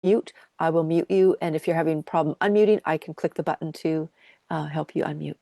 mute, I will mute you. And if you're having a problem unmuting, I can click the button to help you unmute.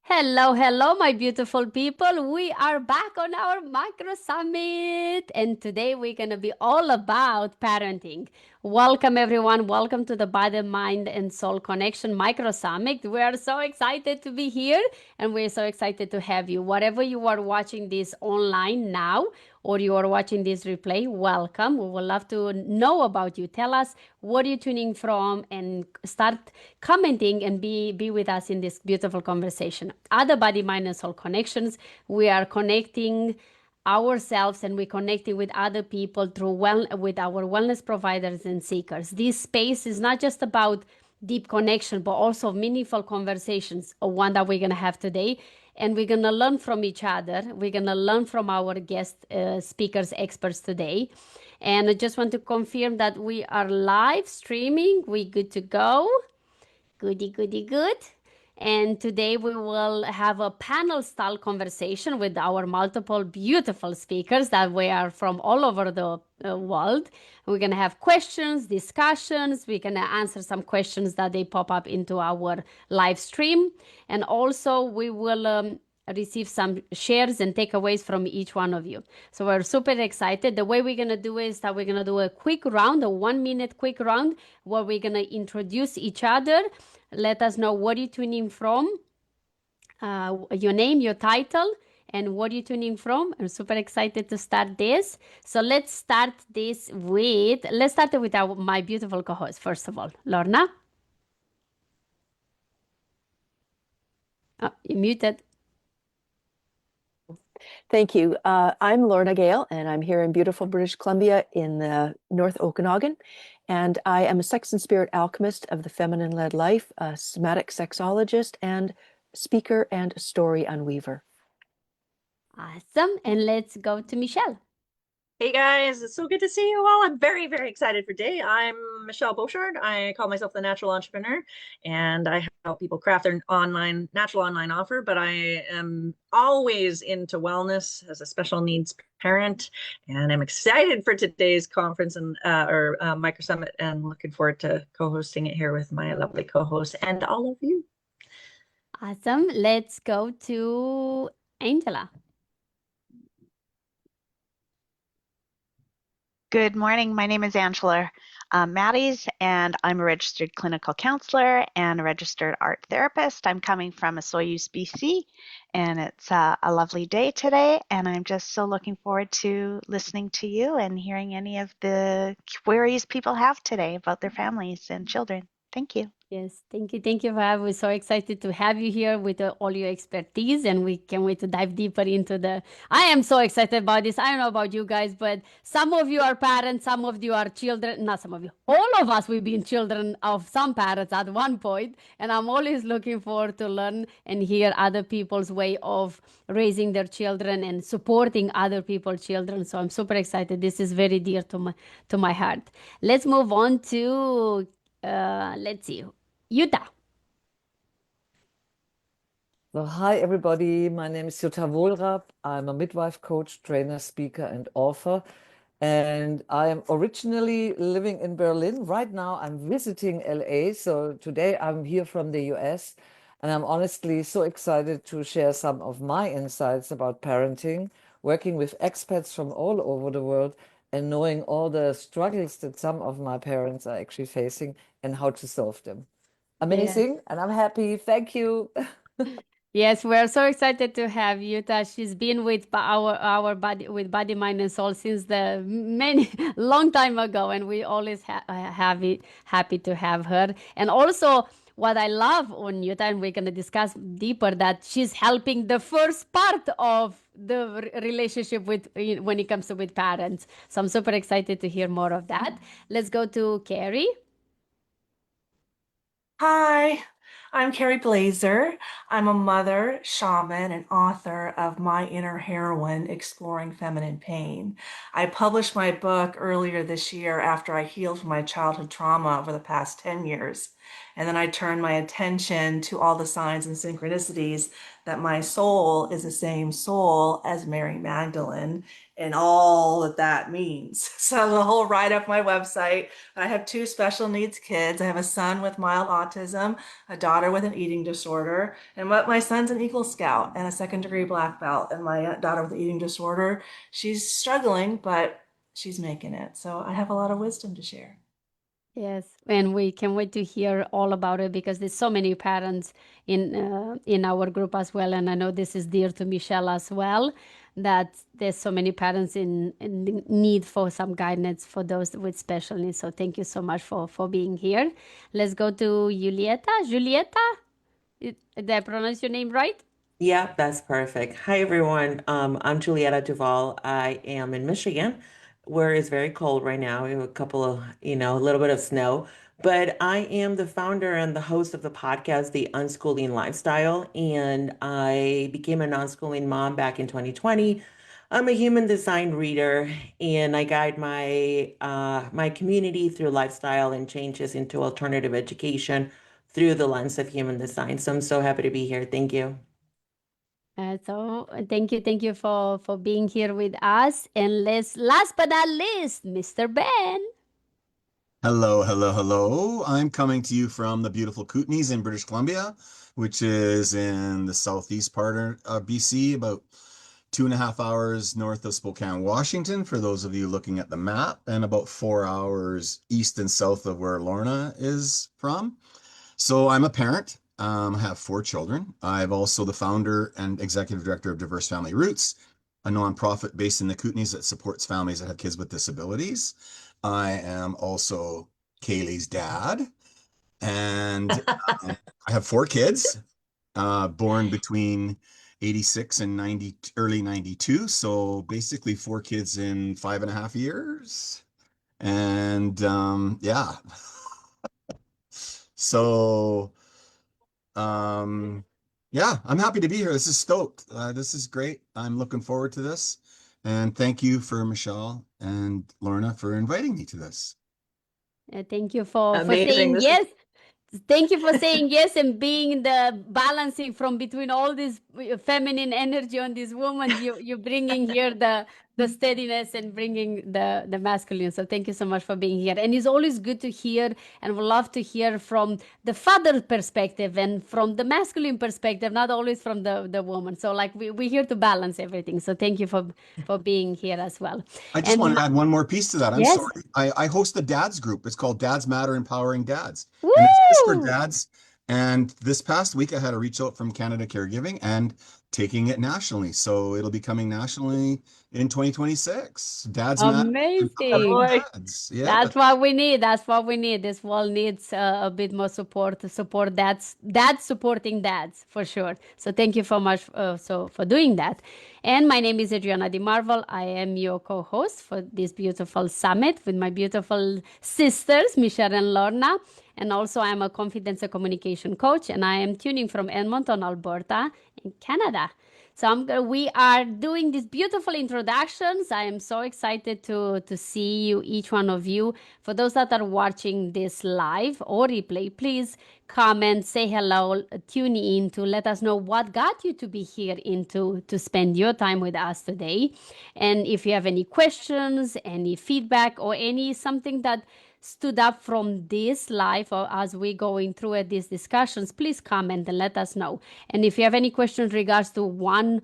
Hello, hello, my beautiful people. We are back on our Micro Summit, and today we're going to be all about parenting. Welcome, everyone. Welcome to the Body, Mind, and Soul Connection Micro Summit. We are so excited to be here, and we're so excited to have you. Whatever you are watching this online now, or you are watching this replay, welcome. We would love to know about you. Tell us what you're tuning from and start commenting and be with us in this beautiful conversation. Other Body, Mind, and Soul Connections, we are connecting ourselves and we're connecting with other people through with our wellness providers and seekers. This space is not just about deep connection, but also meaningful conversations, one that we're going to have today. And we're going to learn from each other. We're going to learn from our guest speakers, experts today. And I just want to confirm that we are live streaming. We good to go. Goody, goody, good. And today we will have a panel style conversation with our multiple beautiful speakers that we are from all over the world. We're going to have questions, discussions. We're going to answer some questions that they pop up into our live stream. And also we will receive some shares and takeaways from each one of you. So we're super excited. The way we're going to do is that we're going to do a quick round, a 1 minute quick round, where we're going to introduce each other. Let us know what you're tuning from, your name, your title, and what you're tuning from. I'm super excited to start this. So let's start with my beautiful co-host, first of all. Lorna? Oh, you're muted. Thank you. I'm Lorna Gale, and I'm here in beautiful British Columbia in the North Okanagan. And I am a sex and spirit alchemist of the feminine-led life, a somatic sexologist, and speaker and story unweaver. Awesome. And let's go to Michelle. Hey guys, it's so good to see you all. I'm very, very excited for today. I'm Michelle Beauchard. I call myself the Natural Entrepreneur, and I help people craft their natural online offer. But I am always into wellness as a special needs parent, and I'm excited for today's conference and Micro Summit, and looking forward to co-hosting it here with my lovely co-host and all of you. Awesome. Let's go to Angela. Good morning. My name is Angela Matties, and I'm a registered clinical counselor and a registered art therapist. I'm coming from Soyuz, BC, and it's a lovely day today. And I'm just so looking forward to listening to you and hearing any of the queries people have today about their families and children. Thank you. Yes, thank you. Thank you for having. We're so excited to have you here with all your expertise, and we can't wait to dive deeper into I am so excited about this. I don't know about you guys, but some of you are parents, some of you are children, not some of you, all of us, we've been children of some parents at one point, and I'm always looking forward to learn and hear other people's way of raising their children and supporting other people's children. So I'm super excited. This is very dear to my heart. Let's move on to, let's see. Jutta. So, hi everybody, my name is Jutta Wohlrab. I'm a midwife coach, trainer, speaker, and author. And I am originally living in Berlin. Right now I'm visiting LA. So today I'm here from the US. And I'm honestly so excited to share some of my insights about parenting, working with experts from all over the world, and knowing all the struggles that some of my parents are actually facing and how to solve them. Amazing. Yes. And I'm happy. Thank you. Yes, we're so excited to have Yuta. She's been with our body, mind, and soul since the many long time ago, and we always happy to have her. And also, what I love on Yuta, and we're gonna discuss deeper, that she's helping the first part of the relationship with when it comes to with parents. So I'm super excited to hear more of that. Let's go to Carrie. Hi, I'm Carrie Blazer. I'm a mother, shaman, and author of My Inner Heroine, Exploring Feminine Pain. I published my book earlier this year after I healed from my childhood trauma over the past 10 years. And then I turn my attention to all the signs and synchronicities that my soul is the same soul as Mary Magdalene and all that that means. So the whole write up my website. I have two special needs kids. I have a son with mild autism, a daughter with an eating disorder, and my son's an Eagle Scout and a second-degree black belt. And my daughter with the eating disorder, she's struggling, but she's making it. So I have a lot of wisdom to share. Yes, and we can't wait to hear all about it because there's so many parents in our group as well, and I know this is dear to Michelle as well. That there's so many parents in need for some guidance for those with special needs. So thank you so much for being here. Let's go to Julieta. Julieta, did I pronounce your name right? Yeah, that's perfect. Hi, everyone. I'm Julieta Duval. I am in Michigan, where it's very cold right now. We have a couple of, a little bit of snow. But I am the founder and the host of the podcast, The Unschooling Lifestyle. And I became an unschooling mom back in 2020. I'm a human design reader, and I guide my community through lifestyle and changes into alternative education through the lens of human design. So I'm so happy to be here. Thank you. So thank you for being here with us. And last but not least, Mr. Ben. Hello, hello, hello. I'm coming to you from the beautiful Kootenays in British Columbia, which is in the southeast part of BC, about 2.5 hours north of Spokane, Washington, for those of you looking at the map, and about 4 hours east and south of where Lorna is from. So I'm a parent. I have 4 children. I'm also the founder and executive director of Diverse Family Roots, a nonprofit based in the Kootenays that supports families that have kids with disabilities. I am also Kaylee's dad, and I have 4 kids, born between 86 and 90, early 92. So basically 4 kids in 5.5 years. And yeah. So yeah, I'm happy to be here. This is stoked. This is great. I'm looking forward to this. And thank you for Michelle and Lorna for inviting me to this. Thank you for Amazing. saying This yes. Thank you for saying yes and being the balancing from between all this feminine energy on this woman. You're bringing here the steadiness and bringing the masculine. So thank you so much for being here. And it's always good to hear, and we love to hear from the father perspective and from the masculine perspective, not always from the woman. So like we're here to balance everything. So thank you for being here as well. I just want to add one more piece to that. I'm Yes. sorry. I host a dads group. It's called Dads Matter Empowering Dads. Woo! And it's just for dads. And this past week, I had a reach out from Canada Caregiving and taking it nationally. So it'll be coming nationally in 2026. Dads Matter Amazing. Empowering Dads. Yeah. That's what we need. That's what we need. This world needs a bit more support to support dads supporting dads for sure. So thank you so much for doing that. And my name is Adriana Di Marvel. I am your co-host for this beautiful summit with my beautiful sisters, Michelle and Lorna. And also I'm a confidence and communication coach, and I am tuning from Edmonton, Alberta in Canada. So we are doing these beautiful introductions. I am so excited to see you, each one of you. For those that are watching this live or replay, please comment, say hello, tune in to let us know what got you to be here to spend your time with us today. And if you have any questions, any feedback, or any something that stood up from this live or as we're going through these discussions, please comment and let us know. And if you have any questions regards to one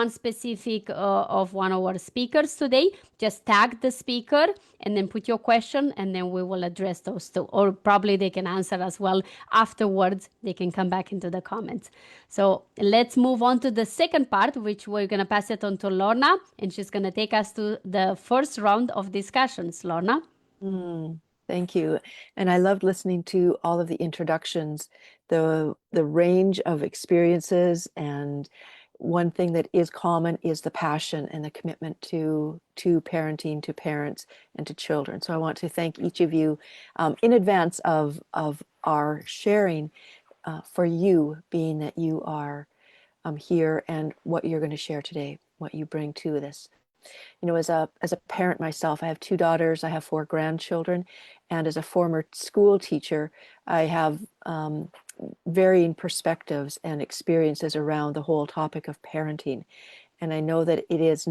specific of one of our speakers today, just tag the speaker and then put your question, and then we will address those too. Or probably they can answer as well afterwards. They can come back into the comments. So let's move on to the second part, which we're going to pass it on to Lorna, and she's going to take us to the first round of discussions. Lorna? Thank you. And I loved listening to all of the introductions, the range of experiences, and one thing that is common is the passion and the commitment to parenting, to parents, and to children. So I want to thank each of you in advance of our sharing for you, being that you are here and what you're going to share today, what you bring to this You know, as a parent myself, I have 2 daughters, I have 4 grandchildren, and as a former school teacher, I have varying perspectives and experiences around the whole topic of parenting. And I know that it is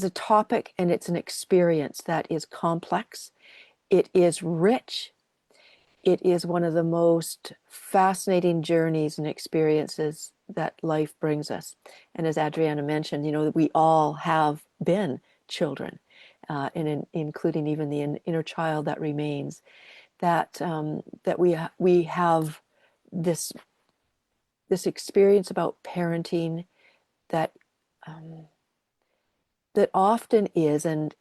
a topic and it's an experience that is complex. It is rich. It is one of the most fascinating journeys and experiences that life brings us. And as Adriana mentioned, you know, we all have been children, including even the inner child that remains. That we have this experience about parenting that that often is, and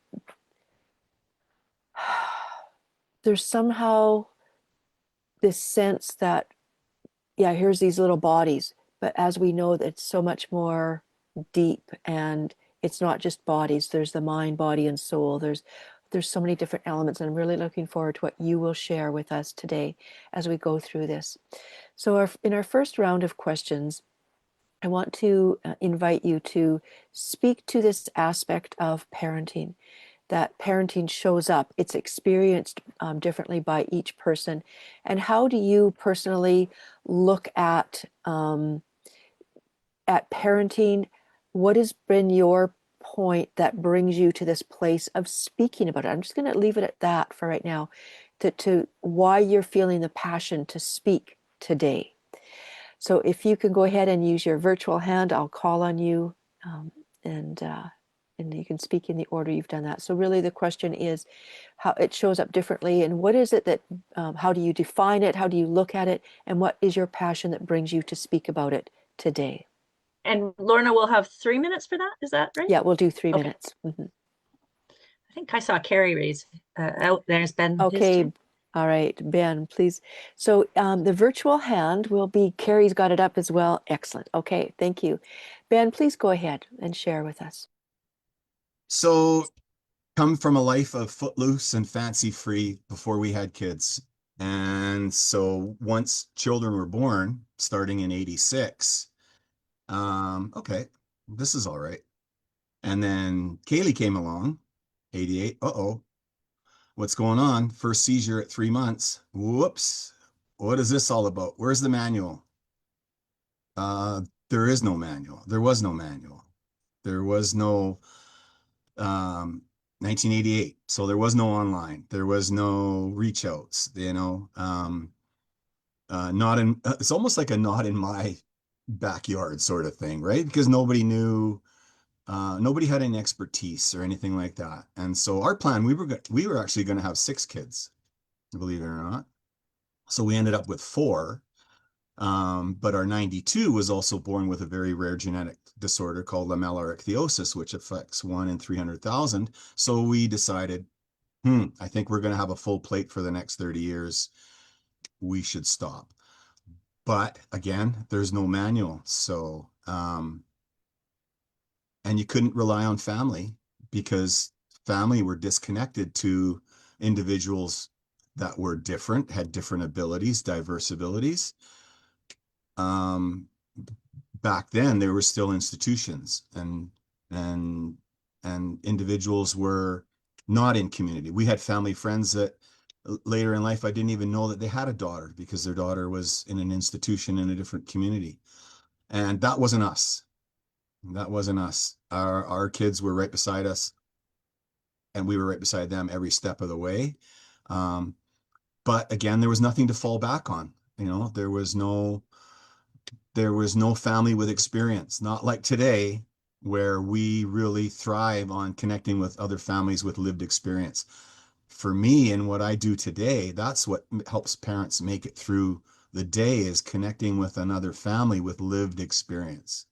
there's somehow this sense that, yeah, here's these little bodies, but as we know, that it's so much more deep, and it's not just bodies. There's the mind, body, and soul. There's so many different elements, and I'm really looking forward to what you will share with us today as we go through this. So in our first round of questions, I want to invite you to speak to this aspect of parenting, that parenting shows up. It's experienced differently by each person. And how do you personally look at parenting? What has been your point that brings you to this place of speaking about it? I'm just going to leave it at that for right now, to why you're feeling the passion to speak today. So if you can go ahead and use your virtual hand, I'll call on you, and you can speak in the order you've done that. So really the question is how it shows up differently, and what is it that, how do you define it? How do you look at it? And what is your passion that brings you to speak about it today? And Lorna will have 3 minutes for that. Is that right? Yeah, we'll do 3 Okay. minutes. Mm-hmm. I think I saw Carrie raise out. There's Ben. Okay. All right, Ben, please. So the virtual hand will be, Carrie's got it up as well. Excellent. Okay, thank you. Ben, please go ahead and share with us. So, come from a life of footloose and fancy free before we had kids. And so once children were born, starting in 86, okay, this is all right. And then Kaylee came along, 88. Uh-oh, what's going on? First seizure at 3 months. Whoops. What is this all about? Where's the manual? There is no manual. There was no manual. There was no 1988. So there was no online. There was no reach outs, you know. Not in, it's almost like a not in my backyard sort of thing, right? Because nobody knew, nobody had any expertise or anything like that. And so our plan, we were actually going to have 6 kids, believe it or not. So we ended up with 4. But our 92 was also born with a very rare genetic disorder called lamellar ichthyosis, which affects 1 in 300,000. So we decided, I think we're going to have a full plate for the next 30 years. We should stop. But again, there's no manual. So, and you couldn't rely on family, because family were disconnected to individuals that were different, had different abilities, diverse abilities. Back then there were still institutions, and individuals were not in community. We had family friends that later in life I didn't even know that they had a daughter, because their daughter was in an institution in a different community. And that wasn't us. That wasn't us. Our kids were right beside us, and we were right beside them every step of the way. But again, there was nothing to fall back on. You know, there was no family with experience, not like today, where we really thrive on connecting with other families with lived experience. For me, and what I do today, that's what helps parents make it through the day, is connecting with another family with lived experience.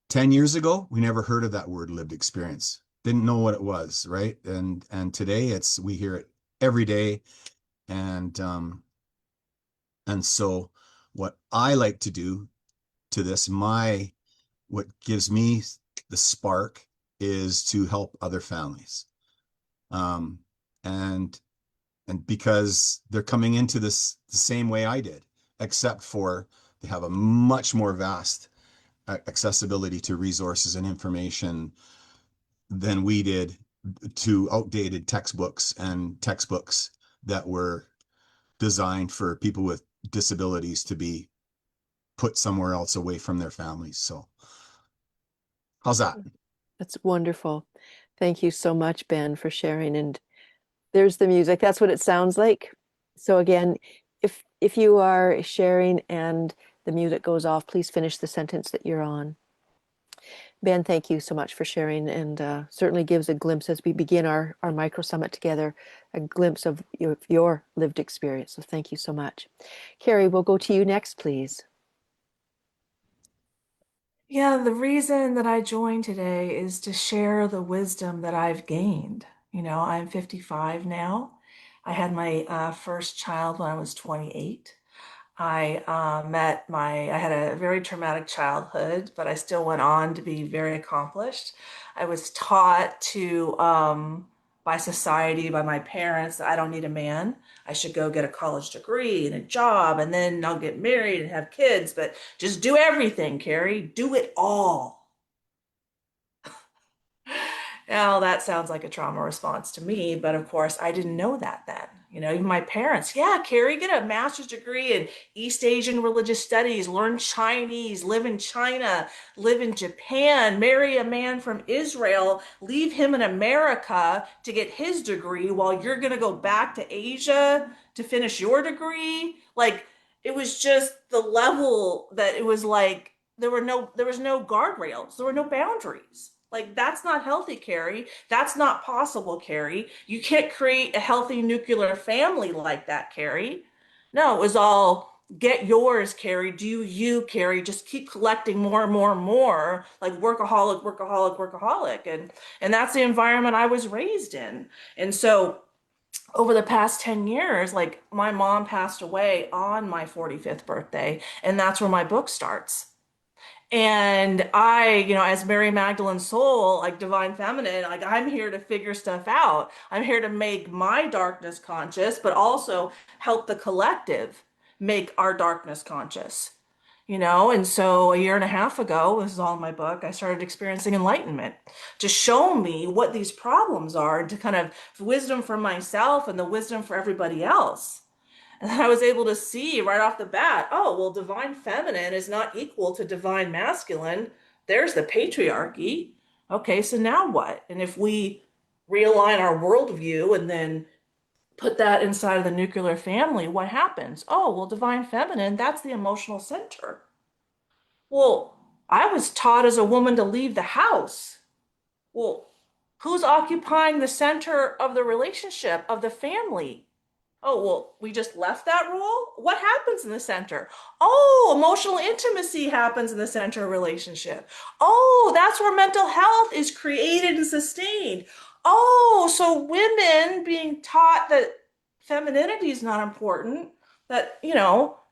10 years ago, we never heard of that word, lived experience. Didn't know what it was, right? And today we hear it every day. And so what I like to do to this, what gives me the spark, is to help other families. And because they're coming into this the same way I did, except for they have a much more vast accessibility to resources and information than we did to outdated textbooks and textbooks that were designed for people with disabilities to be put somewhere else away from their families. So how's that? That's wonderful. Thank you so much, Ben, for sharing. And there's the music. That's what it sounds like. So again, if you are sharing and the music goes off, please finish the sentence that you're on. Ben, thank you so much for sharing, and certainly gives a glimpse as we begin our micro summit together, a glimpse of your lived experience. So thank you so much. Carrie, we'll go to you next, please. Yeah, the reason that I joined today is to share the wisdom that I've gained. I'm 55 now. I had my first child when I was 28. I had a very traumatic childhood, but I still went on to be very accomplished. I was taught by society, by my parents, that I don't need a man. I should go get a college degree and a job, and then I'll get married and have kids, but just do everything, Carrie. Do it all. Now, that sounds like a trauma response to me, but of course, I didn't know that then. Even my parents, yeah, Carrie, get a master's degree in East Asian religious studies, learn Chinese, live in China, live in Japan, marry a man from Israel, leave him in America to get his degree while you're going to go back to Asia to finish your degree. Like, it was just the level that it was like there was no guardrails, there were no boundaries. Like, that's not healthy, Carrie. That's not possible, Carrie. You can't create a healthy nuclear family like that, Carrie. No, it was all get yours, Carrie. Do you, Carrie. Just keep collecting more and more and more, like workaholic, workaholic, workaholic. And that's the environment I was raised in. And so over the past 10 years, like, my mom passed away on my 45th birthday, and that's where my book starts. And as Mary Magdalene's soul, like divine feminine, like, I'm here to figure stuff out. I'm here to make my darkness conscious, but also help the collective make our darkness conscious. And so a year and a half ago, this is all in my book, I started experiencing enlightenment to show me what these problems are, and to kind of wisdom for myself and the wisdom for everybody else. And then I was able to see right off the bat, oh, well, divine feminine is not equal to divine masculine. There's the patriarchy. Okay, so now what? And if we realign our worldview and then put that inside of the nuclear family, what happens? Oh, well, divine feminine, that's the emotional center. Well, I was taught as a woman to leave the house. Well, who's occupying the center of the relationship, of the family? Oh, well, we just left that role? What happens in the center? Oh, emotional intimacy happens in the center of relationship. Oh, that's where mental health is created and sustained. Oh, so women being taught that femininity is not important, that,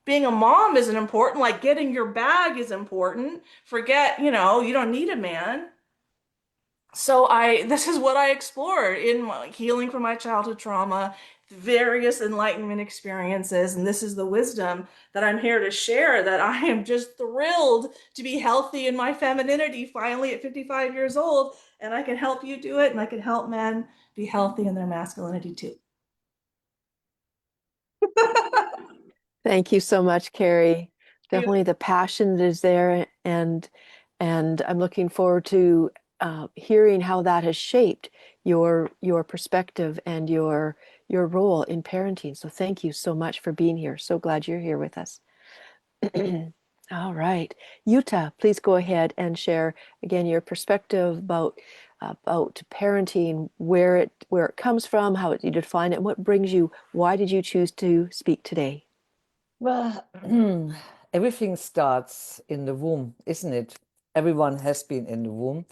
being a mom isn't important, like getting your bag is important. Forget, you don't need a man. So this is what I explored in my healing from my childhood trauma, various enlightenment experiences, and this is the wisdom that I'm here to share, that I am just thrilled to be healthy in my femininity finally at 55 years old, and I can help you do it, and I can help men be healthy in their masculinity too. Thank you so much, Carrie. Definitely the passion that is there, and I'm looking forward to hearing how that has shaped your perspective and your role in parenting. So thank you so much for being here. So glad you're here with us. All right, Yuta, please go ahead and share again your perspective about parenting, where it comes from, how you define it, and what brings you. Why did you choose to speak today? Well, everything starts in the womb, isn't it? Everyone has been in the womb.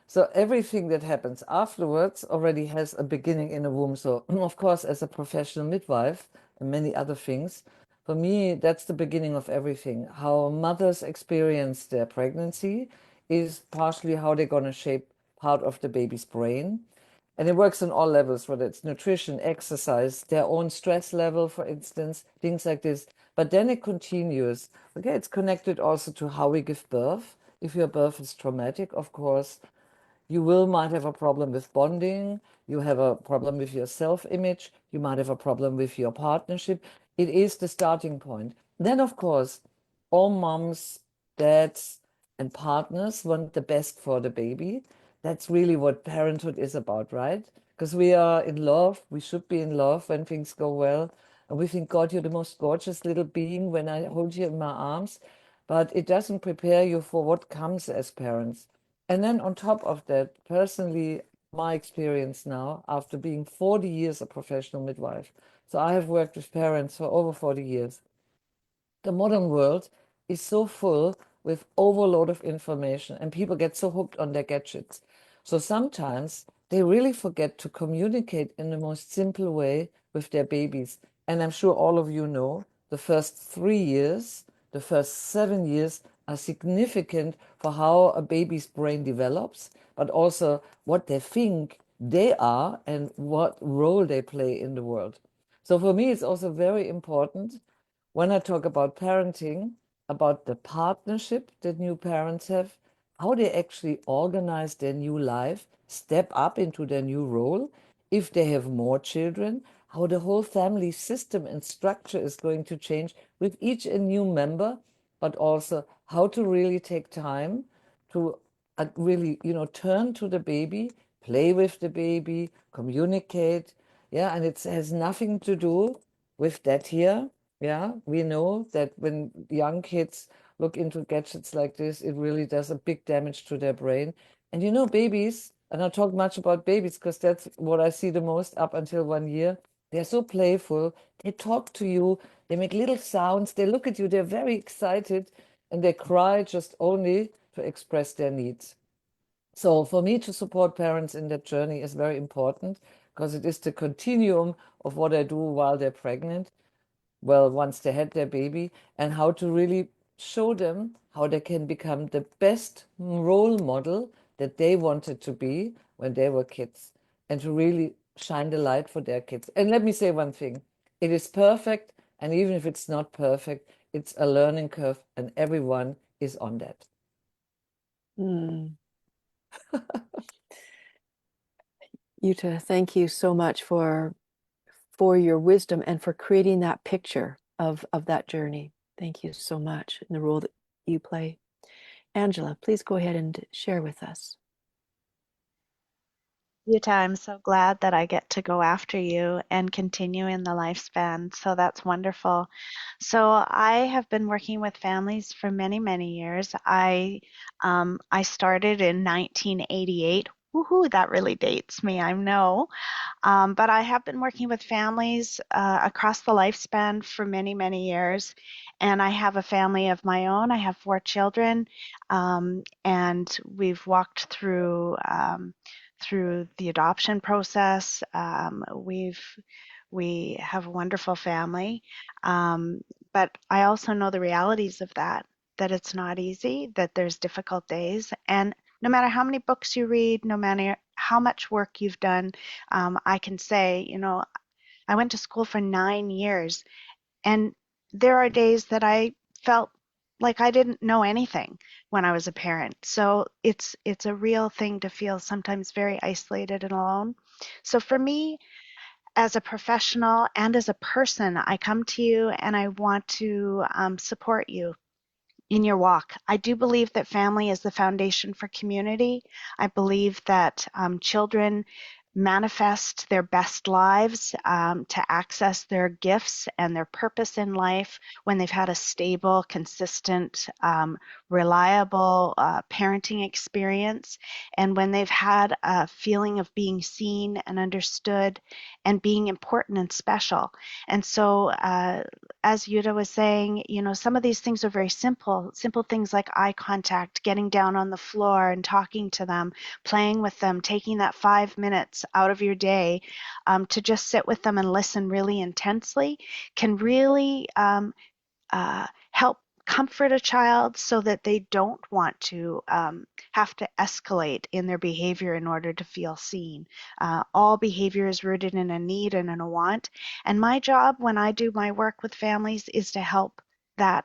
So everything that happens afterwards already has a beginning in the womb. So, of course, as a professional midwife and many other things, for me, that's the beginning of everything. How mothers experience their pregnancy is partially how they're going to shape part of the baby's brain. And it works on all levels, whether it's nutrition, exercise, their own stress level, for instance, things like this. But then it continues. Okay, it's connected also to how we give birth. if your birth is traumatic, of course, you might have a problem with bonding, you have a problem with your self-image, you might have a problem with your partnership. It is the starting point. Then, of course, all moms, dads, and partners want the best for the baby. That's really what parenthood is about, right? Because we are in love, we should be in love when things go well. And we think, God, you're the most gorgeous little being when I hold you in my arms. But it doesn't prepare you for what comes as parents. And then on top of that, personally, my experience now, after being 40 years a professional midwife, so I have worked with parents for over 40 years. The modern world is so full with overload of information, and people get so hooked on their gadgets. So sometimes they really forget to communicate in the most simple way with their babies. And I'm sure all of you know the first 3 years, the first 7 years are significant for how a baby's brain develops, but also what they think they are and what role they play in the world. So for me, it's also very important when I talk about parenting, about the partnership that new parents have, how they actually organize their new life, step up into their new role, if they have more children, how the whole family system and structure is going to change with each a new member, but also how to really take time to really, turn to the baby, play with the baby, communicate. Yeah, and it has nothing to do with that here. Yeah, we know that when young kids look into gadgets like this, it really does a big damage to their brain. And babies, and I talk much about babies because that's what I see the most up until 1 year. They're so playful. They talk to you. They make little sounds. They look at you. They're very excited, and they cry just only to express their needs. So for me to support parents in that journey is very important because it is the continuum of what I do while they're pregnant, well, once they had their baby, and how to really show them how they can become the best role model that they wanted to be when they were kids, and to really shine the light for their kids. And let me say one thing, it is perfect, and even if it's not perfect, it's a learning curve, and everyone is on that. Jutta, thank you so much for your wisdom and for creating that picture of that journey. Thank you so much in the role that you play. Angela, please go ahead and share with us. Yuta, I'm so glad that I get to go after you and continue in the lifespan. So that's wonderful. So I have been working with families for many, many years. I started in 1988. Woohoo, that really dates me, I know. But I have been working with families across the lifespan for many, many years. And I have a family of my own. I have 4 children, and we've walked through the adoption process. We have a wonderful family, but I also know the realities of that it's not easy, that there's difficult days, and no matter how many books you read, no matter how much work you've done, I can say, I went to school for 9 years, and there are days that I felt like I didn't know anything when I was a parent. So it's a real thing to feel sometimes very isolated and alone. So for me, as a professional and as a person, I come to you and I want to support you in your walk. I do believe that family is the foundation for community. I believe that children manifest their best lives to access their gifts and their purpose in life when they've had a stable, consistent, reliable parenting experience, and when they've had a feeling of being seen and understood and being important and special. And so, as Yuta was saying, some of these things are very simple things like eye contact, getting down on the floor and talking to them, playing with them, taking that 5 minutes out of your day to just sit with them and listen really intensely can really help comfort a child so that they don't want to have to escalate in their behavior in order to feel seen. All behavior is rooted in a need and in a want. And my job when I do my work with families is to help that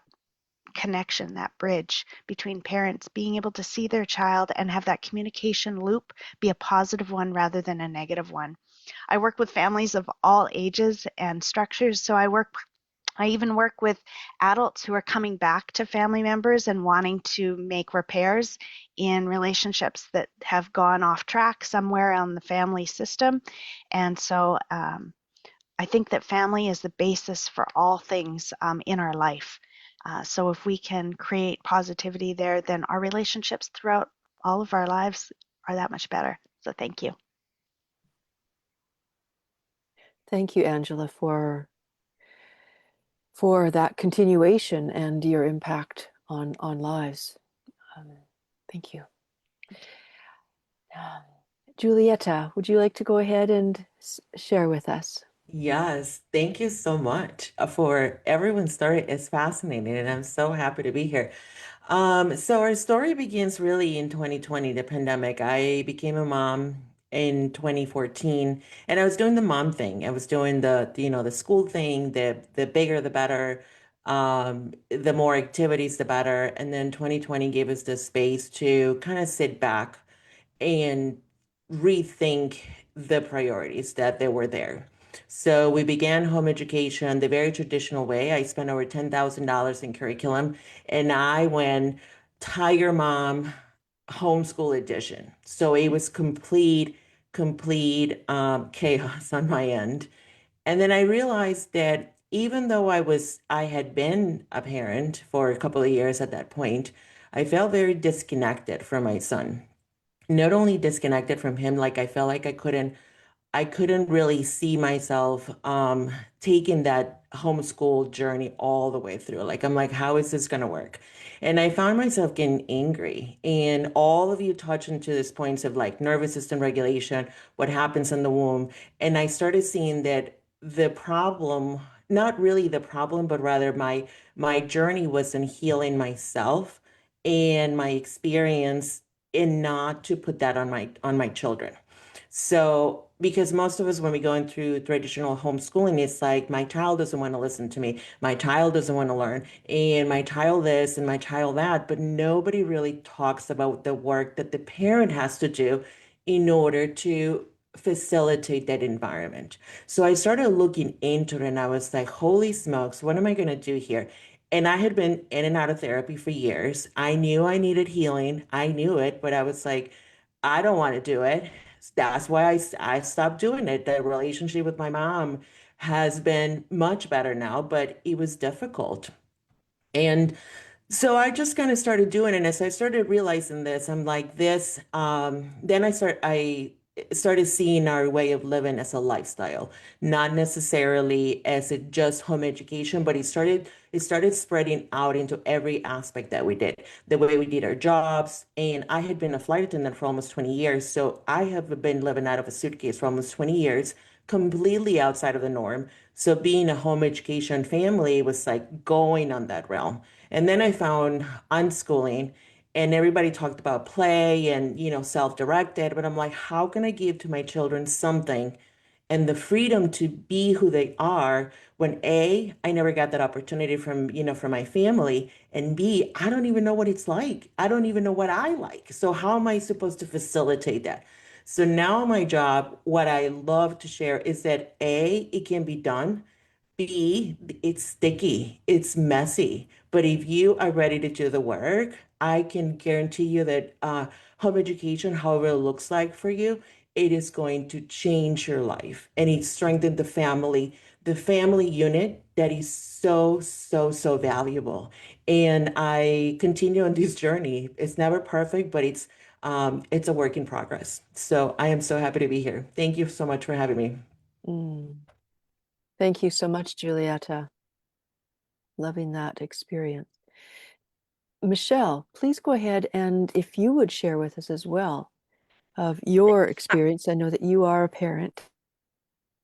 connection, that bridge between parents being able to see their child and have that communication loop be a positive one rather than a negative one. I work with families of all ages and structures, so I even work with adults who are coming back to family members and wanting to make repairs in relationships that have gone off track somewhere on the family system. And so I think that family is the basis for all things in our life. So if we can create positivity there, then our relationships throughout all of our lives are that much better. So thank you. Thank you, Angela, for that continuation and your impact on lives. Thank you. Julieta, would you like to go ahead and share with us? Yes, thank you so much for everyone's story. It's fascinating, and I'm so happy to be here. So our story begins really in 2020, the pandemic. I became a mom in 2014, and I was doing the mom thing. I was doing the school thing, the bigger the better, the more activities the better. And then 2020 gave us the space to kind of sit back and rethink the priorities that they were there. So we began home education the very traditional way. I spent over $10,000 in curriculum, and I went Tiger Mom homeschool edition. So it was complete chaos on my end. And then I realized that even though I had been a parent for a couple of years at that point, I felt very disconnected from my son. Not only disconnected from him, like I felt like I couldn't really see myself taking that homeschool journey all the way through. Like, I'm like, how is this going to work? And I found myself getting angry. And all of you touch into this points of like nervous system regulation, what happens in the womb. And I started seeing that the problem, not really the problem, but rather my journey was in healing myself and my experience, and not to put that on my children. So, because most of us, when we go in through traditional homeschooling, it's like my child doesn't want to listen to me, my child doesn't want to learn, and my child this and my child that, but nobody really talks about the work that the parent has to do in order to facilitate that environment. So I started looking into it and I was like, holy smokes, what am I going to do here? And I had been in and out of therapy for years. I knew I needed healing. I knew it, but I was like, I don't want to do it. That's why I stopped doing it. The relationship with my mom has been much better now, but it was difficult. And so I just kind of started doing it. And as I started realizing this, I'm like this, then I started seeing our way of living as a lifestyle, not necessarily as a just home education, but it started spreading out into every aspect that we did, the way we did our jobs. And I had been a flight attendant for almost 20 years. So I have been living out of a suitcase for almost 20 years, completely outside of the norm. So being a home education family was like going on that realm. And then I found unschooling, and everybody talked about play and, self-directed, but I'm like, how can I give to my children something and the freedom to be who they are when A, I never got that opportunity from my family, and B, I don't even know what it's like. I don't even know what I like. So how am I supposed to facilitate that? So now my job, what I love to share is that A, it can be done. B, it's sticky, it's messy. But if you are ready to do the work, I can guarantee you that home education, however it looks like for you, it is going to change your life, and it strengthens the family unit that is so, so, so valuable. And I continue on this journey. It's never perfect, but it's a work in progress. So I am so happy to be here. Thank you so much for having me. Mm. Thank you so much, Julieta. Loving that experience. Michelle, please go ahead, and if you would share with us as well of your experience. I know that you are a parent.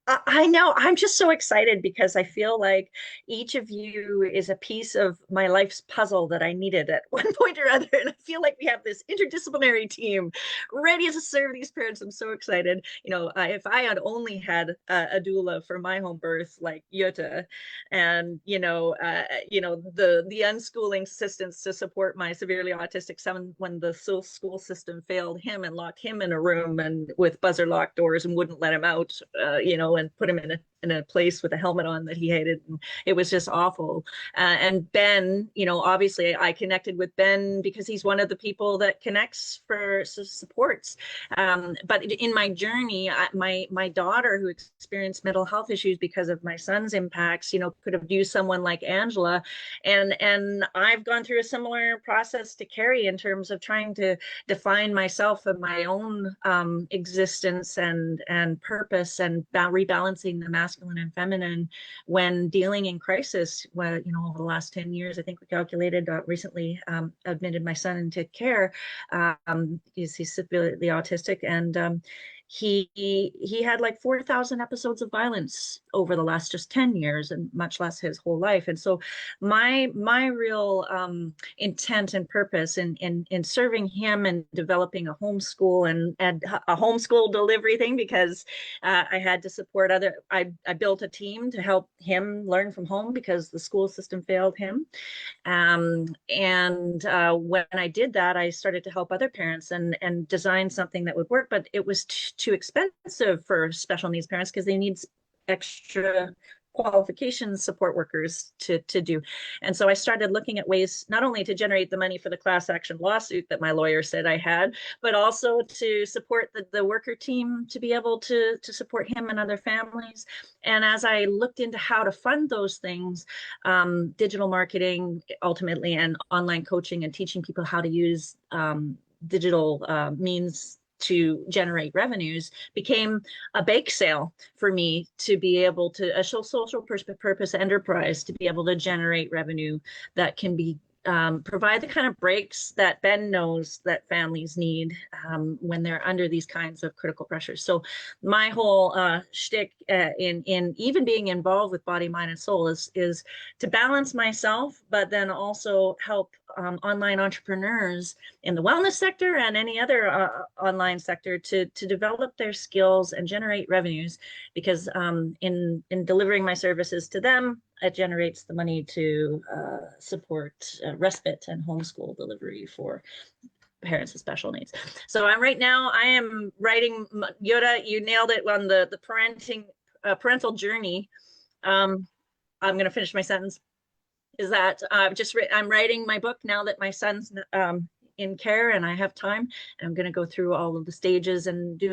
I know. I'm just so excited because I feel like each of you is a piece of my life's puzzle that I needed at one point or other. And I feel like we have this interdisciplinary team ready to serve these parents. I'm so excited. If I had only had a doula for my home birth, like Jutta, and the unschooling assistance to support my severely autistic son when the school system failed him and locked him in a room and with buzzer locked doors and wouldn't let him out, and put him in a place with a helmet on that he hated. And it was just awful. And Ben, obviously I connected with Ben because he's one of the people that connects for supports. But in my journey, my daughter who experienced mental health issues because of my son's impacts, could have used someone like Angela. And I've gone through a similar process to Carrie in terms of trying to define myself and my own existence and purpose and rebalancing the masculine and feminine when dealing in crisis. Over the last 10 years, I think we calculated, recently admitted my son into care. He's severely autistic, and he had like 4,000 episodes of violence over the last just 10 years, and much less his whole life. And so my real intent and purpose in serving him and developing a homeschool and a homeschool delivery thing, because I had to support I built a team to help him learn from home because the school system failed him. When I did that, I started to help other parents and design something that would work, but it was too expensive for special needs parents because they need extra qualification support workers to do. And so I started looking at ways not only to generate the money for the class action lawsuit that my lawyer said I had, but also to support the worker team to be able to support him and other families. And as I looked into how to fund those things, digital marketing ultimately, and online coaching and teaching people how to use digital means to generate revenues became a bake sale for me to be able to, a social purpose enterprise, to be able to generate revenue that can be provide the kind of breaks that Ben knows that families need when they're under these kinds of critical pressures. So my whole shtick in even being involved with body, mind, and soul is to balance myself, but then also help online entrepreneurs in the wellness sector and any other online sector to develop their skills and generate revenues, because in delivering my services to them, it generates the money to support respite and homeschool delivery for parents with special needs. So I am writing, Yoda, you nailed it on the parental journey. I'm going to finish my sentence. Is that I'm writing my book now that my son's in care and I have time. And I'm going to go through all of the stages and do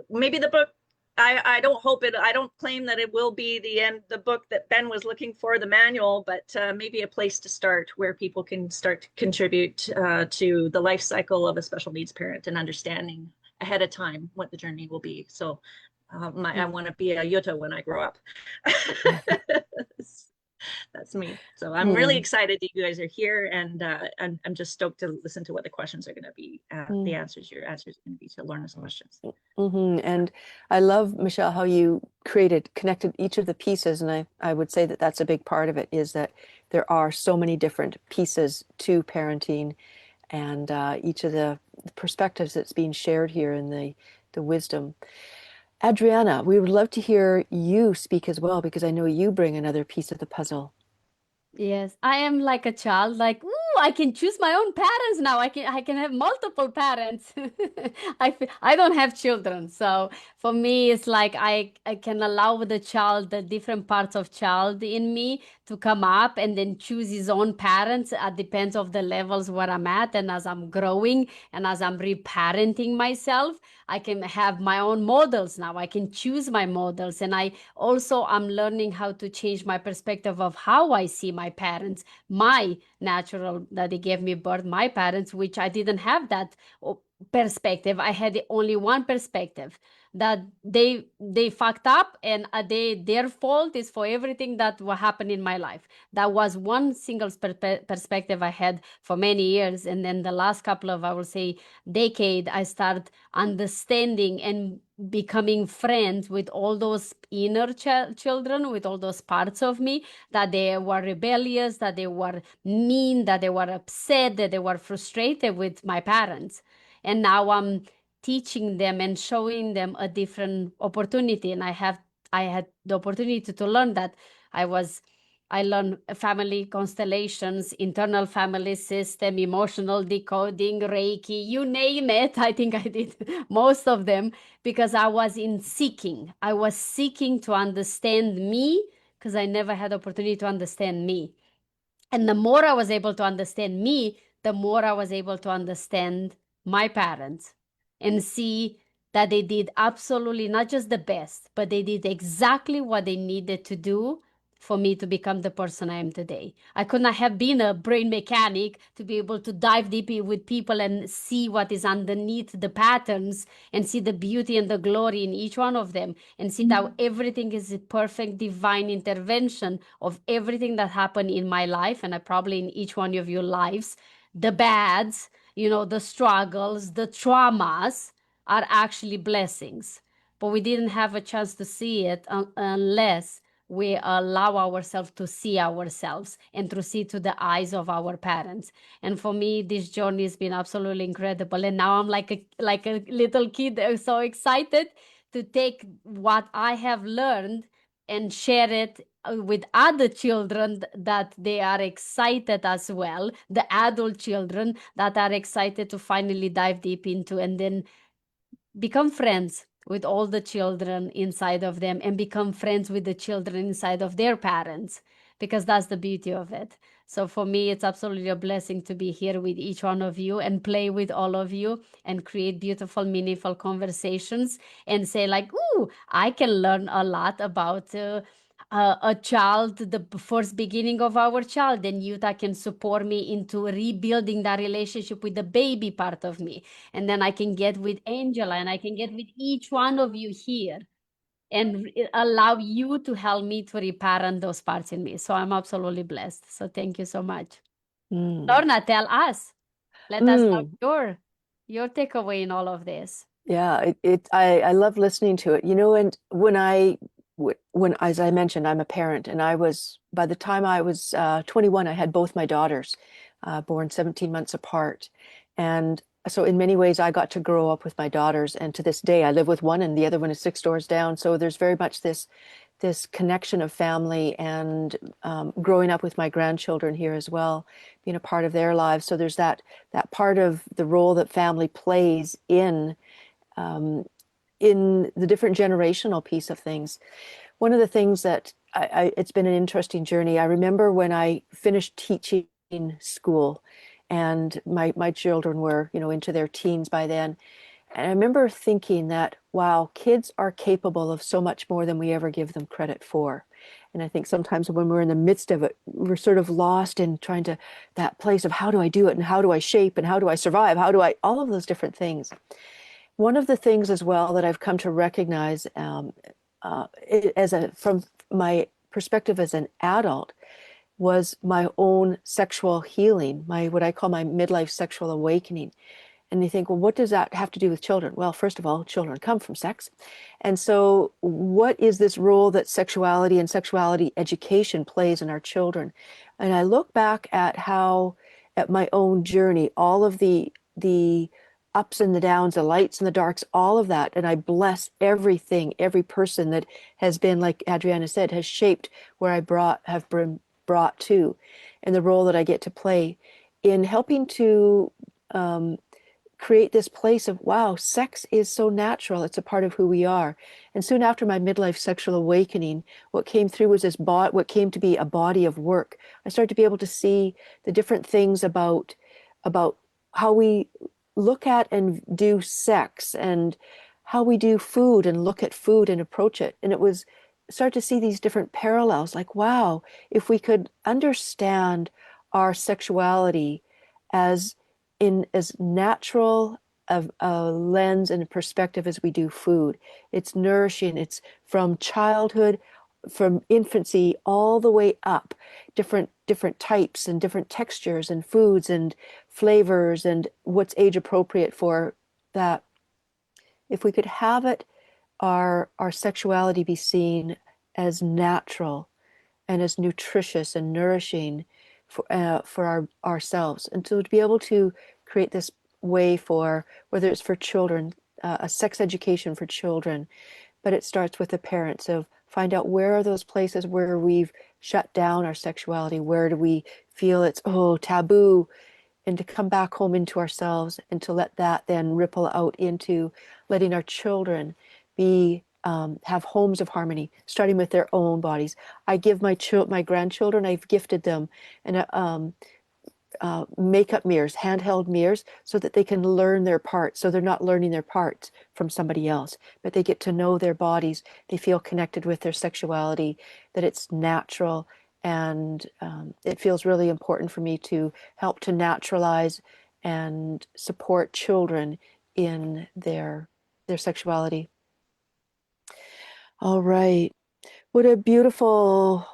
maybe the book. I don't claim that it will be the book that Ben was looking for, the manual, but maybe a place to start where people can start to contribute to the life cycle of a special needs parent and understanding ahead of time what the journey will be. So I want to be a Jutta when I grow up. That's me. So I'm really excited that you guys are here, and I'm just stoked to listen to what the questions are going to be, your answers are going to be to Lorna's questions. And I love, Michelle, how you connected each of the pieces, and I would say that that's a big part of it, is that there are so many different pieces to parenting, and each of the perspectives that's being shared here in the wisdom. Adriana, we would love to hear you speak as well, because I know you bring another piece of the puzzle. Yes, I am like a child, like, ooh, I can choose my own parents now. I can have multiple parents. I don't have children. So for me, it's like I can allow the child, the different parts of child in me to come up and then choose his own parents. It depends of the levels where I'm at. And as I'm growing and as I'm reparenting myself, I can have my own models now. I can choose my models. And I'm learning how to change my perspective of how I see my parents, my natural, that they gave me birth, my parents, which I didn't have that perspective. I had only one perspective, that they fucked up, and their fault is for everything that will happen in my life. That was one single perspective I had for many years. And then the last couple of, I will say, decade, I start understanding and becoming friends with all those inner children, with all those parts of me, that they were rebellious, that they were mean, that they were upset, that they were frustrated with my parents. And now I'm teaching them and showing them a different opportunity. And I had the opportunity to learn that. I learned family constellations, internal family system, emotional decoding, Reiki, you name it. I think I did most of them, because I was in seeking. I was seeking to understand me, because I never had opportunity to understand me. And the more I was able to understand me, the more I was able to understand my parents and see that they did absolutely not just the best, but they did exactly what they needed to do for me to become the person I am today. I could not have been a brain mechanic to be able to dive deep with people and see what is underneath the patterns and see the beauty and the glory in each one of them, and see that everything is a perfect divine intervention of everything that happened in my life, and I probably in each one of your lives. The bads, the struggles, the traumas are actually blessings. But we didn't have a chance to see it unless we allow ourselves to see ourselves and to see to the eyes of our parents. And for me, this journey has been absolutely incredible. And now I'm like a little kid, so excited to take what I have learned and share it with other children that they are excited as well, the adult children that are excited to finally dive deep into, and then become friends with all the children inside of them, and become friends with the children inside of their parents, because that's the beauty of it. So for me, it's absolutely a blessing to be here with each one of you and play with all of you and create beautiful, meaningful conversations and say like, ooh, I can learn a lot about a child, the first beginning of our child, and Utah can support me into rebuilding that relationship with the baby part of me. And then I can get with Angela, and I can get with each one of you here, and allow you to help me to reparent those parts in me. So I'm absolutely blessed. So thank you so much. Mm. Lorna, tell us. Let us know your takeaway in all of this. Yeah, I love listening to it. And when, as I mentioned, I'm a parent, and by the time I was 21, I had both my daughters, born 17 months apart. And so in many ways, I got to grow up with my daughters. And to this day, I live with one, and the other one is 6 doors down. So there's very much this connection of family, and growing up with my grandchildren here as well, being a part of their lives. So there's that part of the role that family plays in the different generational piece of things. One of the things that it's been an interesting journey. I remember when I finished teaching school, and my children were, into their teens by then. And I remember thinking that, wow, kids are capable of so much more than we ever give them credit for. And I think sometimes when we're in the midst of it, we're sort of lost in trying to, that place of how do I do it, and how do I shape, and how do I survive? All of those different things. One of the things as well that I've come to recognize from my perspective as an adult was my own sexual healing, what I call my midlife sexual awakening. And you think, well, what does that have to do with children? Well, first of all, children come from sex. And so what is this role that sexuality and sexuality education plays in our children? And I look back at my own journey, all of the ups and the downs, the lights and the darks, all of that. And I bless everything, every person that has been, like Adriana said, has shaped where have been brought to, and the role that I get to play in helping to create this place of, wow, sex is so natural. It's a part of who we are. And soon after my midlife sexual awakening, what came through was what came to be a body of work. I started to be able to see the different things about how we look at and do sex, and how we do food and look at food and approach it. And it was start to see these different parallels, like, wow, if we could understand our sexuality as natural a lens and a perspective as we do food. It's nourishing. It's from childhood, from infancy all the way up, different types and different textures and foods and flavors and what's age appropriate for that. If we could have it, our sexuality be seen as natural and as nutritious and nourishing for ourselves, and so to be able to create this way for, whether it's for children, a sex education for children, but it starts with the parents of find out where are those places where we've shut down our sexuality, where do we feel it's taboo, and to come back home into ourselves and to let that then ripple out into letting our children be have homes of harmony, starting with their own bodies. I give my grandchildren, I've gifted them and makeup mirrors, handheld mirrors, so that they can learn their parts. So they're not learning their parts from somebody else, but they get to know their bodies. They feel connected with their sexuality, that it's natural. And it feels really important for me to help to naturalize and support children in their sexuality. All right. What a beautiful,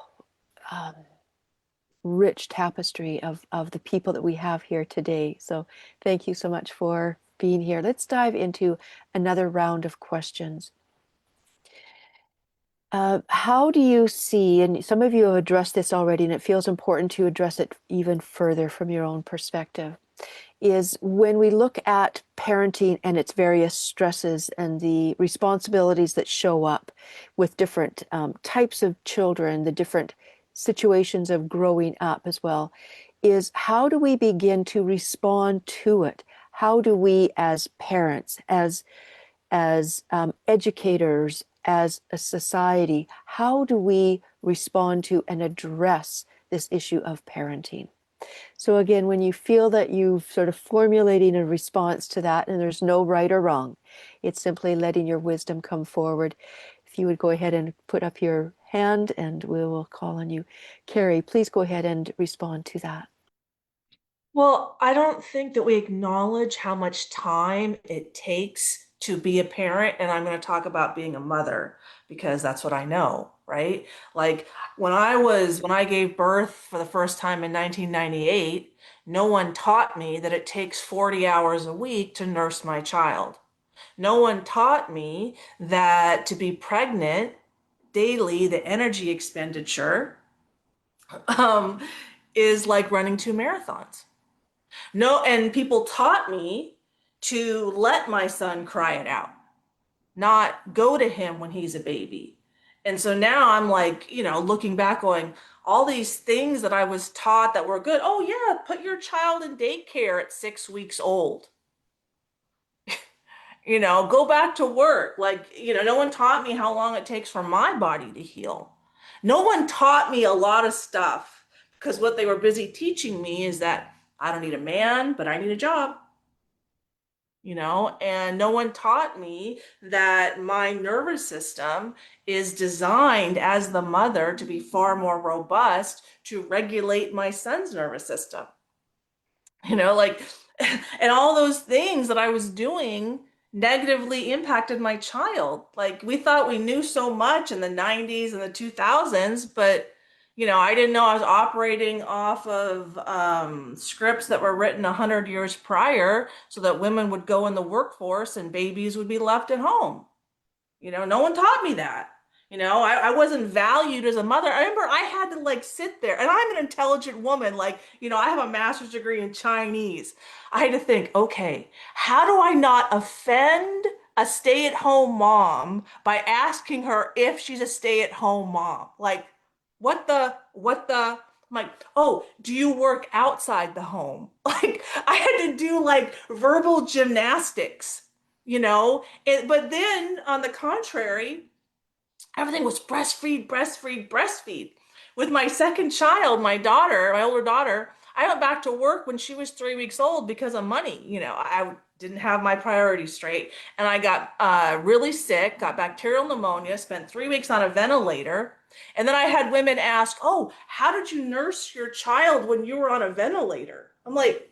rich tapestry of the people that we have here today. So thank you so much for being here. Let's dive into another round of questions. How do you see, and some of you have addressed this already, and it feels important to address it even further from your own perspective, is when we look at parenting and its various stresses and the responsibilities that show up with different types of children, the different situations of growing up as well, is how do we begin to respond to it? How do we, as parents, as educators, as a society, how do we respond to and address this issue of parenting? So again, when you feel that you've sort of formulating a response to that, and there's no right or wrong, it's simply letting your wisdom come forward. If you would go ahead and put up your hand and we will call on you. Carrie, please go ahead and respond to that. Well, I don't think that we acknowledge how much time it takes to be a parent. And I'm going to talk about being a mother because that's what I know, right? Like when I gave birth for the first time in 1998, no one taught me that it takes 40 hours a week to nurse my child. No one taught me that to be pregnant daily, the energy expenditure is like running 2 marathons. No, and people taught me to let my son cry it out, not go to him when he's a baby. And so now I'm like, looking back going, all these things that I was taught that were good. Oh yeah, put your child in daycare at 6 weeks old. Go back to work. Like, no one taught me how long it takes for my body to heal. No one taught me a lot of stuff because what they were busy teaching me is that I don't need a man, but I need a job. And no one taught me that my nervous system is designed as the mother to be far more robust to regulate my son's nervous system. And all those things that I was doing negatively impacted my child. Like we thought we knew so much in the 90s and the 2000s, but I didn't know I was operating off of scripts that were written 100 years prior so that women would go in the workforce and babies would be left at home. No one taught me that. I wasn't valued as a mother. I remember I had to sit there, and I'm an intelligent woman. I have a master's degree in Chinese. I had to think, okay, how do I not offend a stay-at-home mom by asking her if she's a stay-at-home mom? I'm like, oh, do you work outside the home? I had to do verbal gymnastics, but then on the contrary, everything was breastfeed, breastfeed, breastfeed. With my second child, my older daughter, I went back to work when she was 3 weeks old because of money. I didn't have my priorities straight. And I got really sick, got bacterial pneumonia, spent 3 weeks on a ventilator. And then I had women ask, oh, how did you nurse your child when you were on a ventilator? I'm like,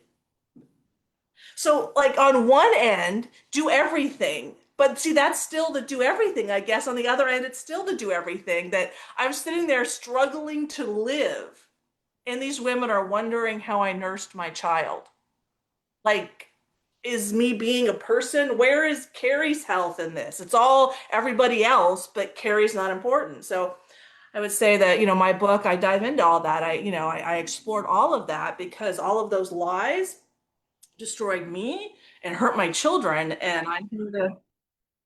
So, like, on one end, do everything. But see, that's still the do everything, I guess. On the other end, it's still the do everything that I'm sitting there struggling to live. And these women are wondering how I nursed my child. Like, is me being a person? Where is Carrie's health in this? It's all everybody else, but Carrie's not important. So I would say that, my book, I dive into all that. I explored all of that because all of those lies destroyed me and hurt my children. And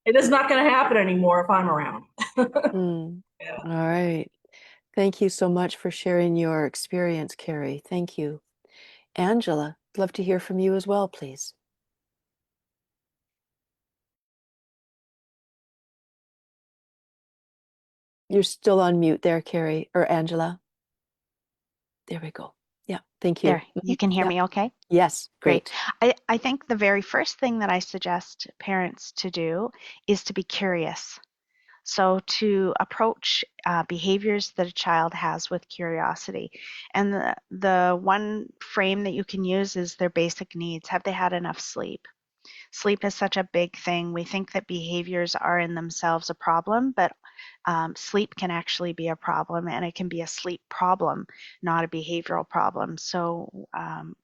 it is not going to happen anymore if I'm around. Mm. Yeah. All right. Thank you so much for sharing your experience, Carrie. Thank you. Angela, I'd love to hear from you as well, please. You're still on mute there, Carrie or Angela. There we go. Yeah, thank you. There, you can hear Yeah. me okay? Yes, Great. great. I think the very first thing that I suggest parents to do is to be curious. So to approach behaviors that a child has with curiosity. And the one frame that you can use is their basic needs. Have they had enough sleep? Sleep is such a big thing. We think that behaviors are in themselves a problem, but sleep can actually be a problem, and it can be a sleep problem, not a behavioral problem. So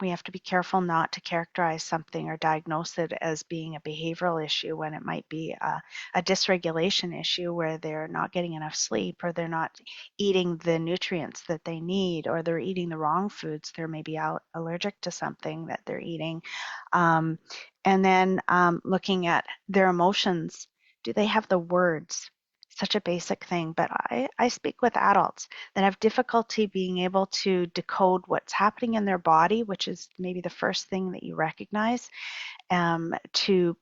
we have to be careful not to characterize something or diagnose it as being a behavioral issue when it might be a dysregulation issue where they're not getting enough sleep, or they're not eating the nutrients that they need, or they're eating the wrong foods. They're maybe allergic to something that they're eating. Um, and then looking at their emotions. Do they have the words? Such a basic thing, but I speak with adults that have difficulty being able to decode what's happening in their body, which is maybe the first thing that you recognize, to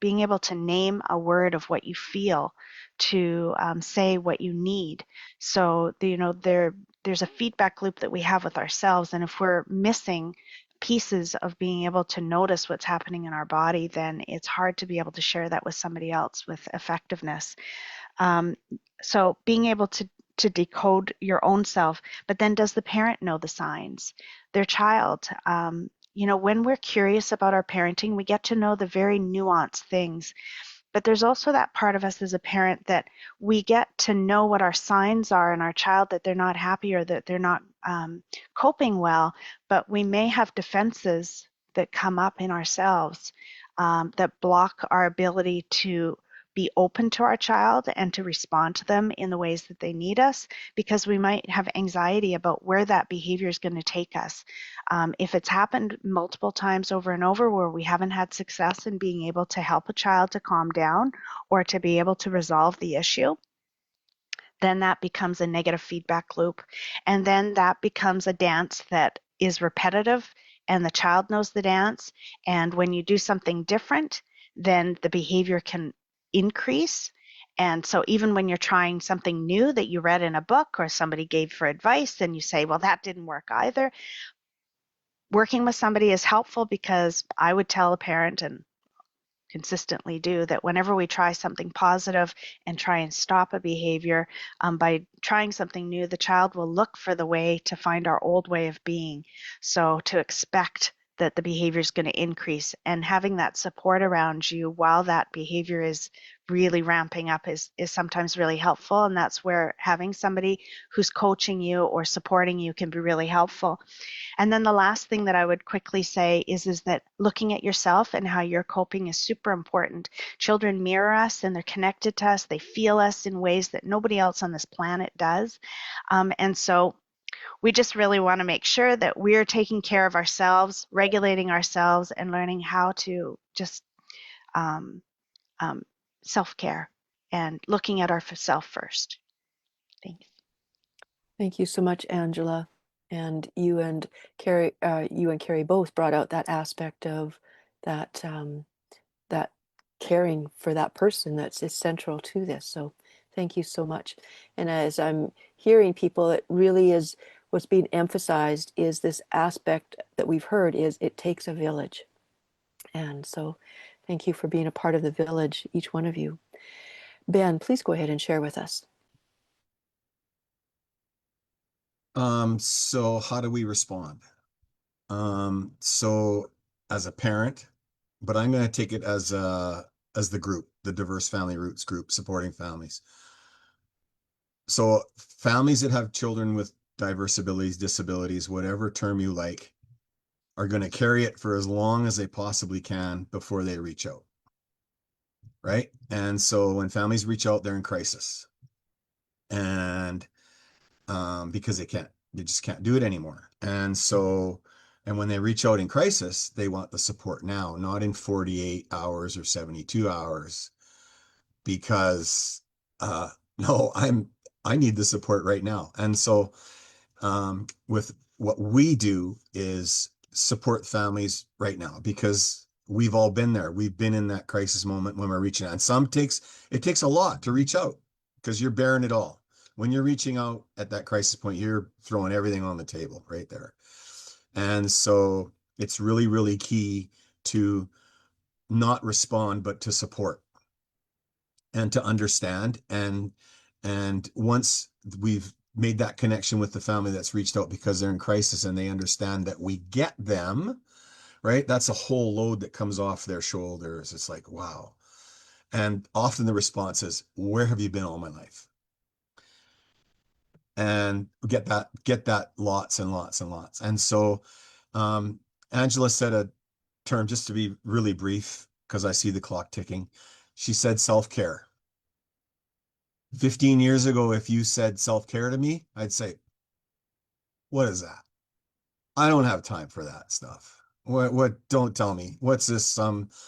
being able to name a word of what you feel, to say what you need. So there's a feedback loop that we have with ourselves, and if we're missing pieces of being able to notice what's happening in our body, then it's hard to be able to share that with somebody else with effectiveness. Um, so being able to decode your own self, but then does the parent know the signs? Their child. When we're curious about our parenting, we get to know the very nuanced things. But there's also that part of us as a parent that we get to know what our signs are in our child, that they're not happy or that they're not coping well, but we may have defenses that come up in ourselves that block our ability to be open to our child and to respond to them in the ways that they need us, because we might have anxiety about where that behavior is going to take us. If it's happened multiple times over and over where we haven't had success in being able to help a child to calm down or to be able to resolve the issue, then that becomes a negative feedback loop. And then that becomes a dance that is repetitive, and the child knows the dance. And when you do something different, then the behavior can increase. And so even when you're trying something new that you read in a book or somebody gave for advice, and you say, well, that didn't work either, working with somebody is helpful, because I would tell a parent, and consistently do, that whenever we try something positive and try and stop a behavior, by trying something new, the child will look for the way to find our old way of being. So to expect that the behavior is going to increase, and having that support around you while that behavior is really ramping up is sometimes really helpful. And that's where having somebody who's coaching you or supporting you can be really helpful. And then the last thing that I would quickly say is that looking at yourself and how you're coping is super important. Children mirror us, and they're connected to us. They feel us in ways that nobody else on this planet does. And so we just really want to make sure that we're taking care of ourselves, regulating ourselves, and learning how to just um, self-care and looking at ourself first. Thanks. Thank you so much, Angela. And you and Carrie both brought out that aspect of that that caring for that person that's essential to this. So thank you so much. And as I'm hearing people, it really is what's being emphasized is this aspect that we've heard is it takes a village. And so thank you for being a part of the village, each one of you. Ben, please go ahead and share with us. So how do we respond? So as a parent, but I'm going to take it as the group, the Diverse Family Roots group, supporting families. So families that have children with diverse abilities, disabilities, whatever term you like, are going to carry it for as long as they possibly can before they reach out. Right? And so when families reach out, they're in crisis. And because they just can't do it anymore. And so, and when they reach out in crisis, they want the support now, not in 48 hours or 72 hours, because no, I need the support right now. And so with what we do is support families right now, because we've all been there. We've been in that crisis moment when we're reaching out. And it takes a lot to reach out because you're bearing it all. When you're reaching out at that crisis point, you're throwing everything on the table right there. And so it's really, really key to not respond, but to support and to understand. And once we've made that connection with the family that's reached out because they're in crisis and they understand that we get them, right? That's a whole load that comes off their shoulders. It's like, wow. And often the response is, where have you been all my life? And get that lots and lots and lots. And so Angela said a term, just to be really brief, because I see the clock ticking. She said self-care. 15 years ago, if you said self-care to me, I'd say, what is that? I don't have time for that stuff. What, don't tell me. What's this?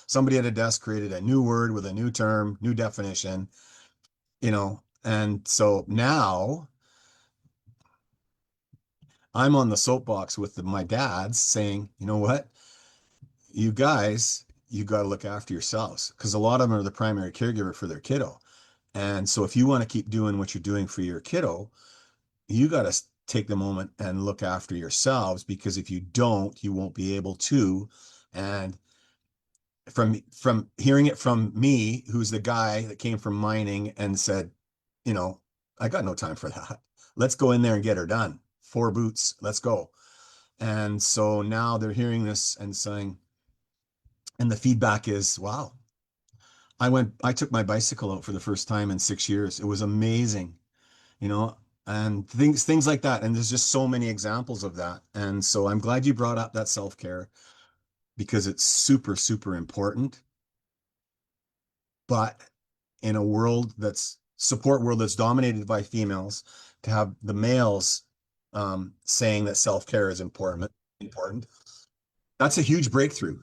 Somebody at a desk created a new word with a new term, new definition, and so now I'm on the soapbox with my dads saying, you know what? You guys, you got to look after yourselves, because a lot of them are the primary caregiver for their kiddo. And so if you want to keep doing what you're doing for your kiddo, you got to take the moment and look after yourselves, because if you don't, you won't be able to. And from hearing it from me, who's the guy that came from mining and said, I got no time for that. Let's go in there and get her done. 4 boots, let's go. And so now they're hearing this and saying, and the feedback is, wow, I took my bicycle out for the first time in 6 years. It was amazing, and things like that. And there's just so many examples of that. And so I'm glad you brought up that self-care, because it's super, super important. But in a support world that's dominated by females, to have the males saying that self-care is important, that's a huge breakthrough.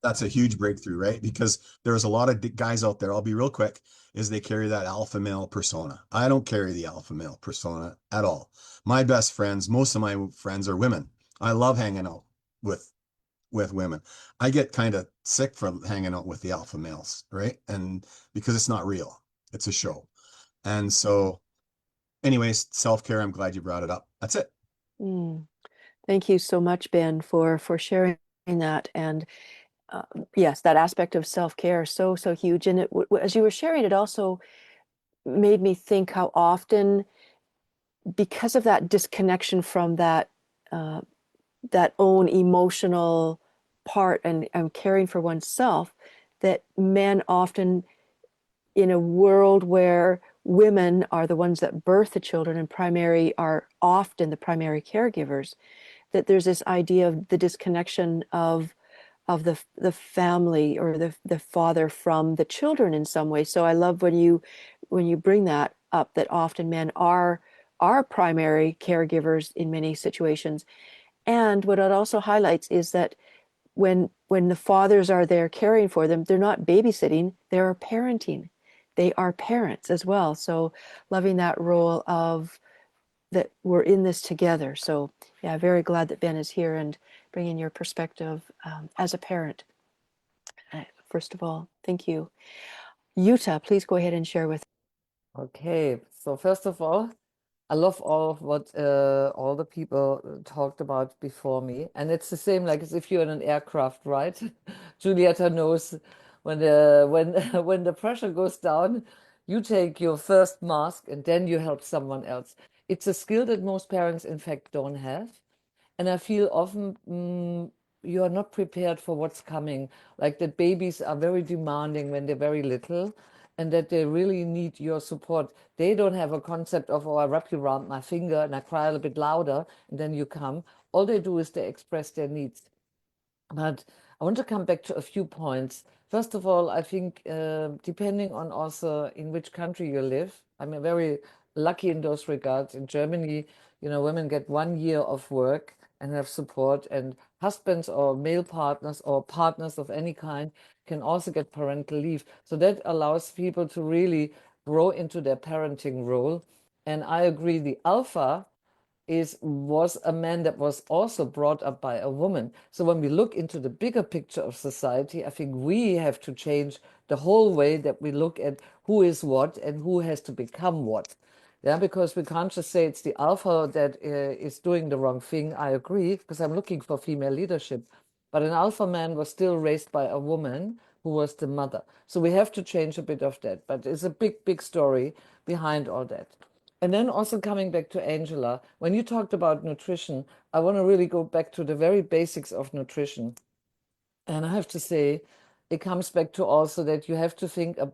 That's a huge breakthrough, right? Because there's a lot of guys out there, I'll be real quick, is they carry that alpha male persona. I don't carry the alpha male persona at all. My best friends, most of my friends are women. I love hanging out with women. I get kind of sick from hanging out with the alpha males, right? And because it's not real, it's a show. And so anyways, self-care, I'm glad you brought it up. That's it. Thank you so much, Ben, for sharing that. And yes, that aspect of self-care is so, so huge. And as you were sharing, it also made me think how often, because of that disconnection from that own emotional part and caring for oneself, that men often, in a world where women are the ones that birth the children and are often the primary caregivers, that there's this idea of the disconnection of the family or the father from the children in some way. So I love when you bring that up, that often men are primary caregivers in many situations. And what it also highlights is that when the fathers are there caring for them, they're not babysitting, they're parenting. They are parents as well. So loving that role of that we're in this together. So yeah, very glad that Ben is here and bringing your perspective as a parent. First of all, thank you. Yuta, please go ahead and share with. Okay, so first of all, I love all of what all the people talked about before me. And it's the same like as if you're in an aircraft, right? Julieta knows when when the pressure goes down, you take your first mask and then you help someone else. It's a skill that most parents, in fact, don't have. And I feel often you are not prepared for what's coming. Like that babies are very demanding when they're very little, and that they really need your support. They don't have a concept of, oh, I wrap you around my finger and I cry a little bit louder, and then you come. All they do is they express their needs. But I want to come back to a few points. First of all, I think depending on also in which country you live, I'm very lucky in those regards. In Germany, women get 1 year of work and have support, and husbands or male partners or partners of any kind can also get parental leave. So that allows people to really grow into their parenting role. And I agree, the alpha was a man that was also brought up by a woman. So when we look into the bigger picture of society, I think we have to change the whole way that we look at who is what and who has to become what. Yeah, because we can't just say it's the alpha that is doing the wrong thing. I agree, because I'm looking for female leadership. But an alpha man was still raised by a woman who was the mother. So we have to change a bit of that. But it's a big, big story behind all that. And then also coming back to Angela, when you talked about nutrition, I want to really go back to the very basics of nutrition. And I have to say, it comes back to also that you have to think a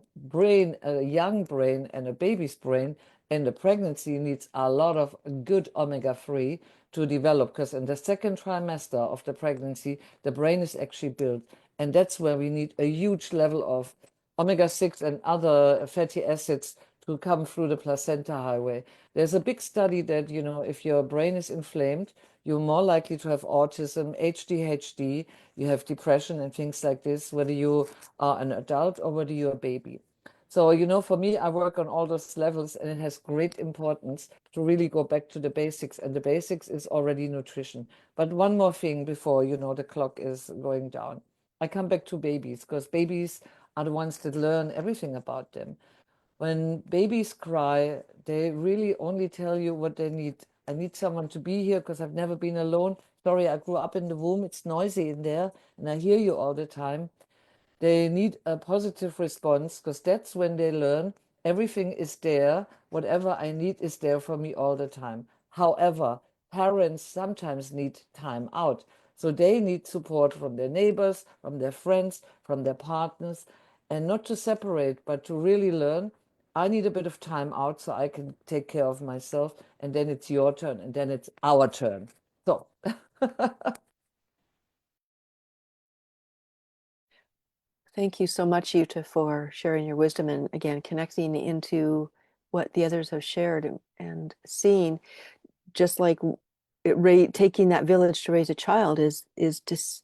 young brain and a baby's brain and the pregnancy needs a lot of good omega-3 to develop, because in the second trimester of the pregnancy, the brain is actually built. And that's where we need a huge level of omega-6 and other fatty acids to come through the placenta highway. There's a big study that, if your brain is inflamed, you're more likely to have autism, ADHD, you have depression and things like this, whether you are an adult or whether you're a baby. So, for me, I work on all those levels, and it has great importance to really go back to the basics. And the basics is already nutrition. But one more thing before, the clock is going down. I come back to babies, because babies are the ones that learn everything about them. When babies cry, they really only tell you what they need. I need someone to be here because I've never been alone. Sorry, I grew up in the womb. It's noisy in there, and I hear you all the time. They need a positive response, because that's when they learn everything is there. Whatever I need is there for me all the time. However, parents sometimes need time out. So they need support from their neighbors, from their friends, from their partners, and not to separate, but to really learn. I need a bit of time out so I can take care of myself, and then it's your turn, and then it's our turn. So Thank you so much, Yuta, for sharing your wisdom and again connecting into what the others have shared and seeing, just like taking that village to raise a child is just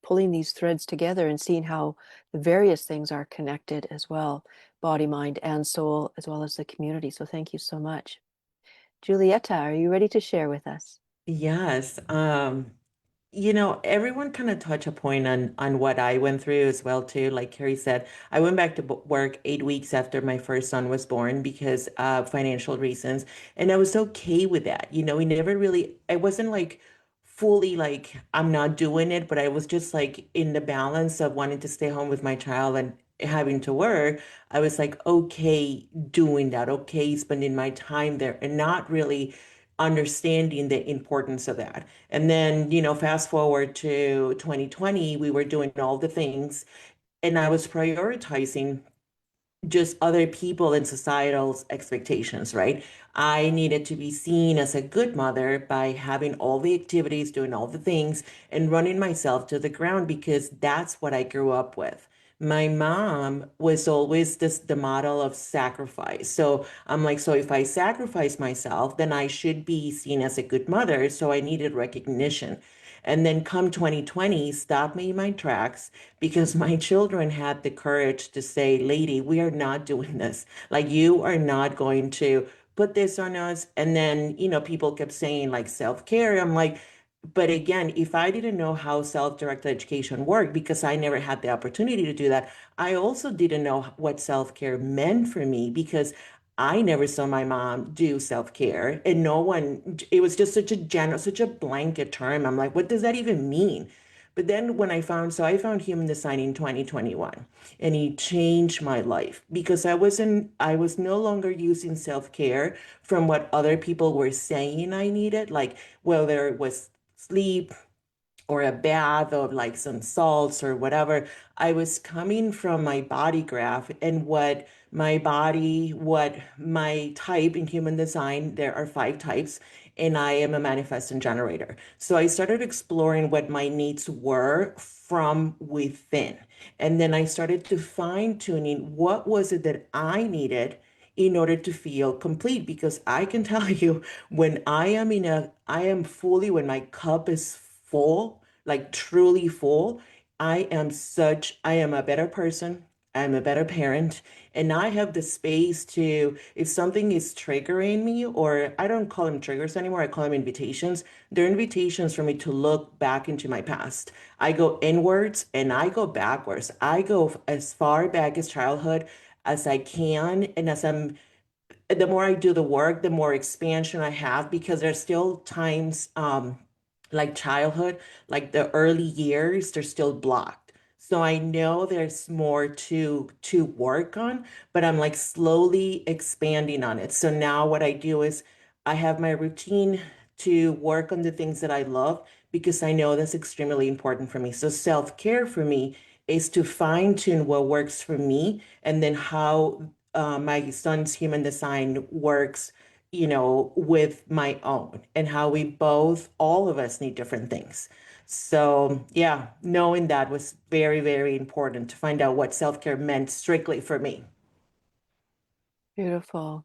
pulling these threads together and seeing how the various things are connected as well, body, mind, and soul, as well as the community. So thank you so much. Julieta, are you ready to share with us? Yes. Everyone kind of touched a point on what I went through as well too. Like Carrie said, I went back to work 8 weeks after my first son was born because of financial reasons, and I was okay with that. We never really. I wasn't like fully like I'm not doing it, but I was just like in the balance of wanting to stay home with my child and having to work. I was like okay doing that, okay spending my time there, and not really understanding the importance of that. And then, fast forward to 2020, we were doing all the things and I was prioritizing just other people and societal's expectations, right? I needed to be seen as a good mother by having all the activities, doing all the things, and running myself to the ground because that's what I grew up with. My mom was always the model of sacrifice. So I'm like, so if I sacrifice myself, then I should be seen as a good mother. So I needed recognition. And then come 2020, stop me in my tracks because my children had the courage to say, lady, we are not doing this. Like, you are not going to put this on us. And then, people kept saying like self-care. I'm like, but again, if I didn't know how self-directed education worked, because I never had the opportunity to do that, I also didn't know what self-care meant for me because I never saw my mom do self-care and no one, it was just such a general, such a blanket term. I'm like, what does that even mean? But then I found human design in 2021 and it changed my life because I was no longer using self-care from what other people were saying I needed, like whether it was sleep or a bath of like some salts or whatever, I was coming from my body graph and what my type in human design, there are 5 types, and I am a manifesting generator. So I started exploring what my needs were from within. And then I started to fine tuning what was it that I needed in order to feel complete. Because I can tell you, when I am fully, when my cup is full, like truly full, I am a better person. I'm a better parent. And I have the space to, if something is triggering me, or I don't call them triggers anymore, I call them invitations. They're invitations for me to look back into my past. I go inwards and I go backwards. I go as far back as childhood as I can. And the more I do the work, the more expansion I have, because there's still times, like childhood, like the early years, they're still blocked. So I know there's more to work on, but I'm like slowly expanding on it. So now what I do is I have my routine to work on the things that I love, because I know that's extremely important for me. So self-care for me is to fine tune what works for me, and then how my son's human design works, with my own, and how all of us need different things. So, yeah, knowing that was very, very important to find out what self-care meant strictly for me. Beautiful.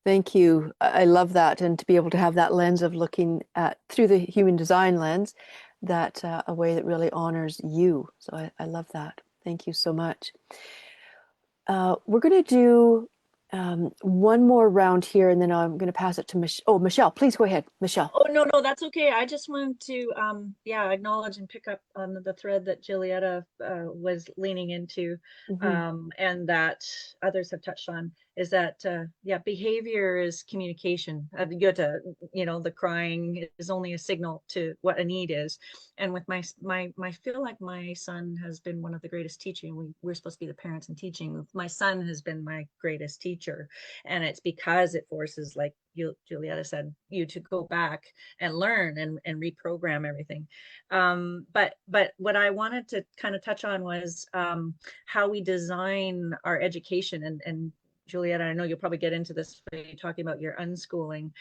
Thank you. I love that. And to be able to have that lens of looking at through the human design lens, that a way that really honors you. So I love that. Thank you so much. We're going to do one more round here, and then I'm going to pass it to Michelle. Oh, Michelle, please go ahead. Michelle. Oh, no, that's okay. I just wanted to, yeah, acknowledge and pick up on the thread that Julieta was leaning into, and that others have touched on, is that, yeah, behavior is communication. Goethe, the crying is only a signal to what a need is. And with my feel like my son has been one of the greatest teaching. We're supposed to be the parents and teaching. My son has been my greatest teacher. And it's because it forces, like Julieta said, you to go back and learn and reprogram everything. But what I wanted to kind of touch on was how we design our education. And Julieta, I know you'll probably get into this when you're talking about your unschooling.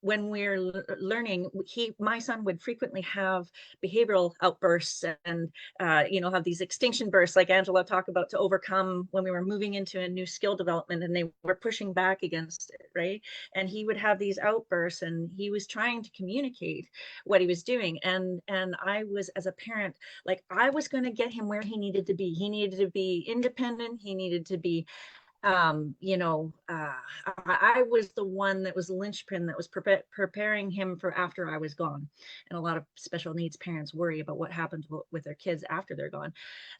When we're learning, my son would frequently have behavioral outbursts and have these extinction bursts, like Angela talked about, to overcome when we were moving into a new skill development and they were pushing back against it, right? And he would have these outbursts, and he was trying to communicate what he was doing. And I was, as a parent, like, I was going to get him where he needed to be. He needed to be independent. He needed to be I was the one that was the linchpin that was preparing him for after I was gone. And a lot of special needs parents worry about what happens with their kids after they're gone.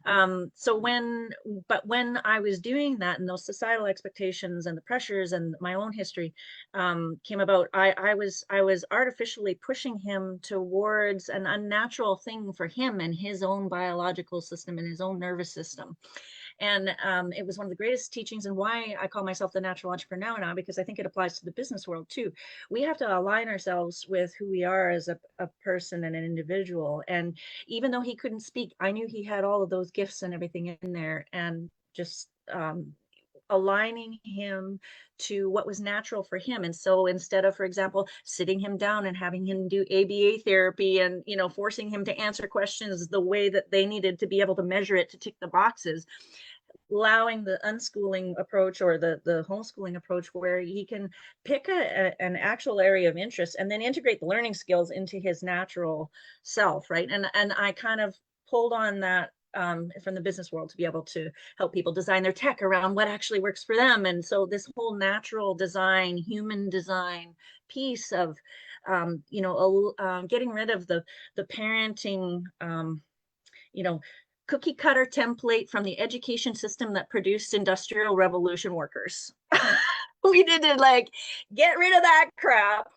But when I was doing that, and those societal expectations and the pressures and my own history came about, I was artificially pushing him towards an unnatural thing for him and his own biological system and his own nervous system. And it was one of the greatest teachings, and why I call myself the natural entrepreneur now, because I think it applies to the business world too. We have to align ourselves with who we are as a person and an individual. And even though he couldn't speak, I knew he had all of those gifts and everything in there, and just aligning him to what was natural for him. And so instead of, for example, sitting him down and having him do ABA therapy and, forcing him to answer questions the way that they needed to be able to measure it to tick the boxes, allowing the unschooling approach or the homeschooling approach, where he can pick an actual area of interest and then integrate the learning skills into his natural self, right? And I kind of pulled on that from the business world to be able to help people design their tech around what actually works for them. And so this whole natural design, human design piece of getting rid of the parenting cookie cutter template from the education system that produced industrial revolution workers. We need to get rid of that crap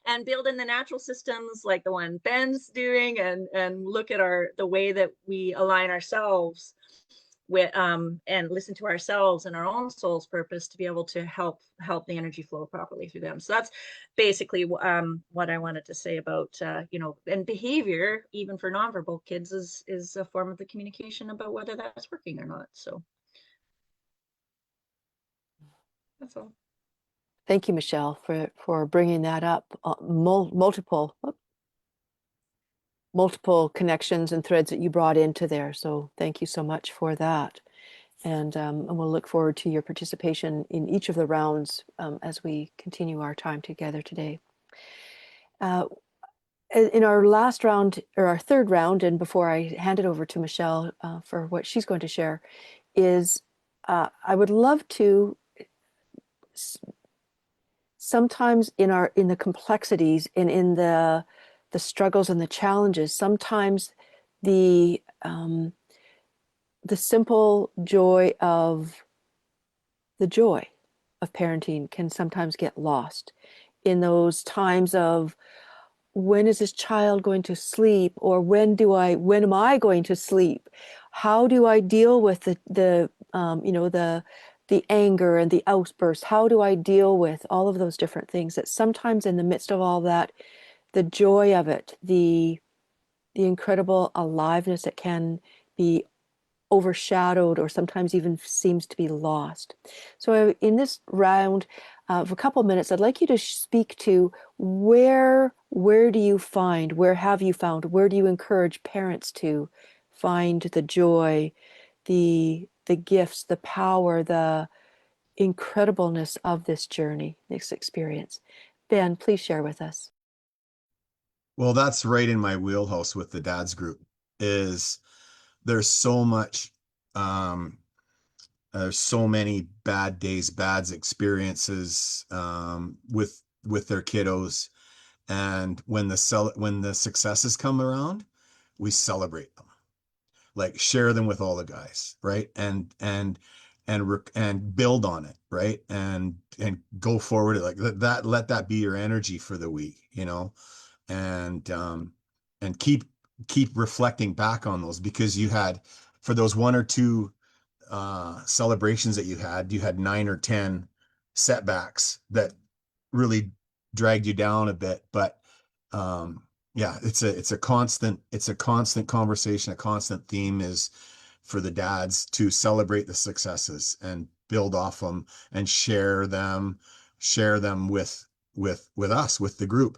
and build in the natural systems like the one Ben's doing, and look at the way that we align ourselves and listen to ourselves and our own soul's purpose to be able to help the energy flow properly through them. So that's basically what I wanted to say about and behavior, even for nonverbal kids, is a form of the communication about whether that's working or not. So that's all. Thank you, Michelle, for bringing that up. Multiple connections and threads that you brought into there. So thank you so much for that. And we'll look forward to your participation in each of the rounds as we continue our time together today. In our last round, or our third round, and before I hand it over to Michelle for what she's going to share, is I would love to sometimes in the complexities and in the struggles and the challenges, sometimes the simple joy of parenting can sometimes get lost in those times of, when is this child going to sleep, or when am I going to sleep? How do I deal with the anger and the outbursts? How do I deal with all of those different things that sometimes in the midst of all that, the joy of it, the incredible aliveness that can be overshadowed or sometimes even seems to be lost. So in this round of a couple minutes, I'd like you to speak to where do you find, where have you found, where do you encourage parents to find the joy, the gifts, the power, the incredibleness of this journey, this experience. Ben, please share with us. Well, that's right in my wheelhouse with the dads group. There's so much, there's so many bad days, bad experiences with their kiddos, and when the successes come around, we celebrate them, like share them with all the guys, right? And build on it, right? And go forward, like that. Let that be your energy for the week, and keep reflecting back on those, because you had, for those one or two celebrations that you had 9 or 10 setbacks that really dragged you down a bit. But yeah, it's a constant conversation. A constant theme is for the dads to celebrate the successes and build off them and share them with us, with the group.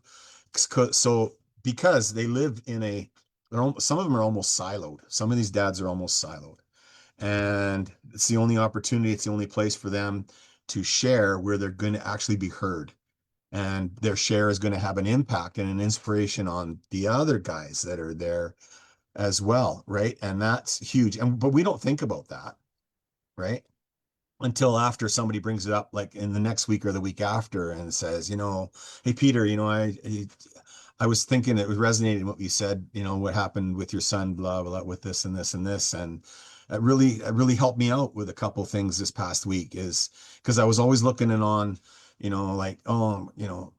So because they live in some of them are almost siloed. Some of these dads are almost siloed, and it's the only opportunity, it's the only place for them to share where they're going to actually be heard, and their share is going to have an impact and an inspiration on the other guys that are there as well, right? And that's huge. But we don't think about that, right, until after somebody brings it up, like in the next week or the week after, and says, hey Peter, I was thinking, it was resonating what you said, what happened with your son, blah, blah, with this and this and this. And it really helped me out with a couple things this past week, is because I was always looking in on, like, oh,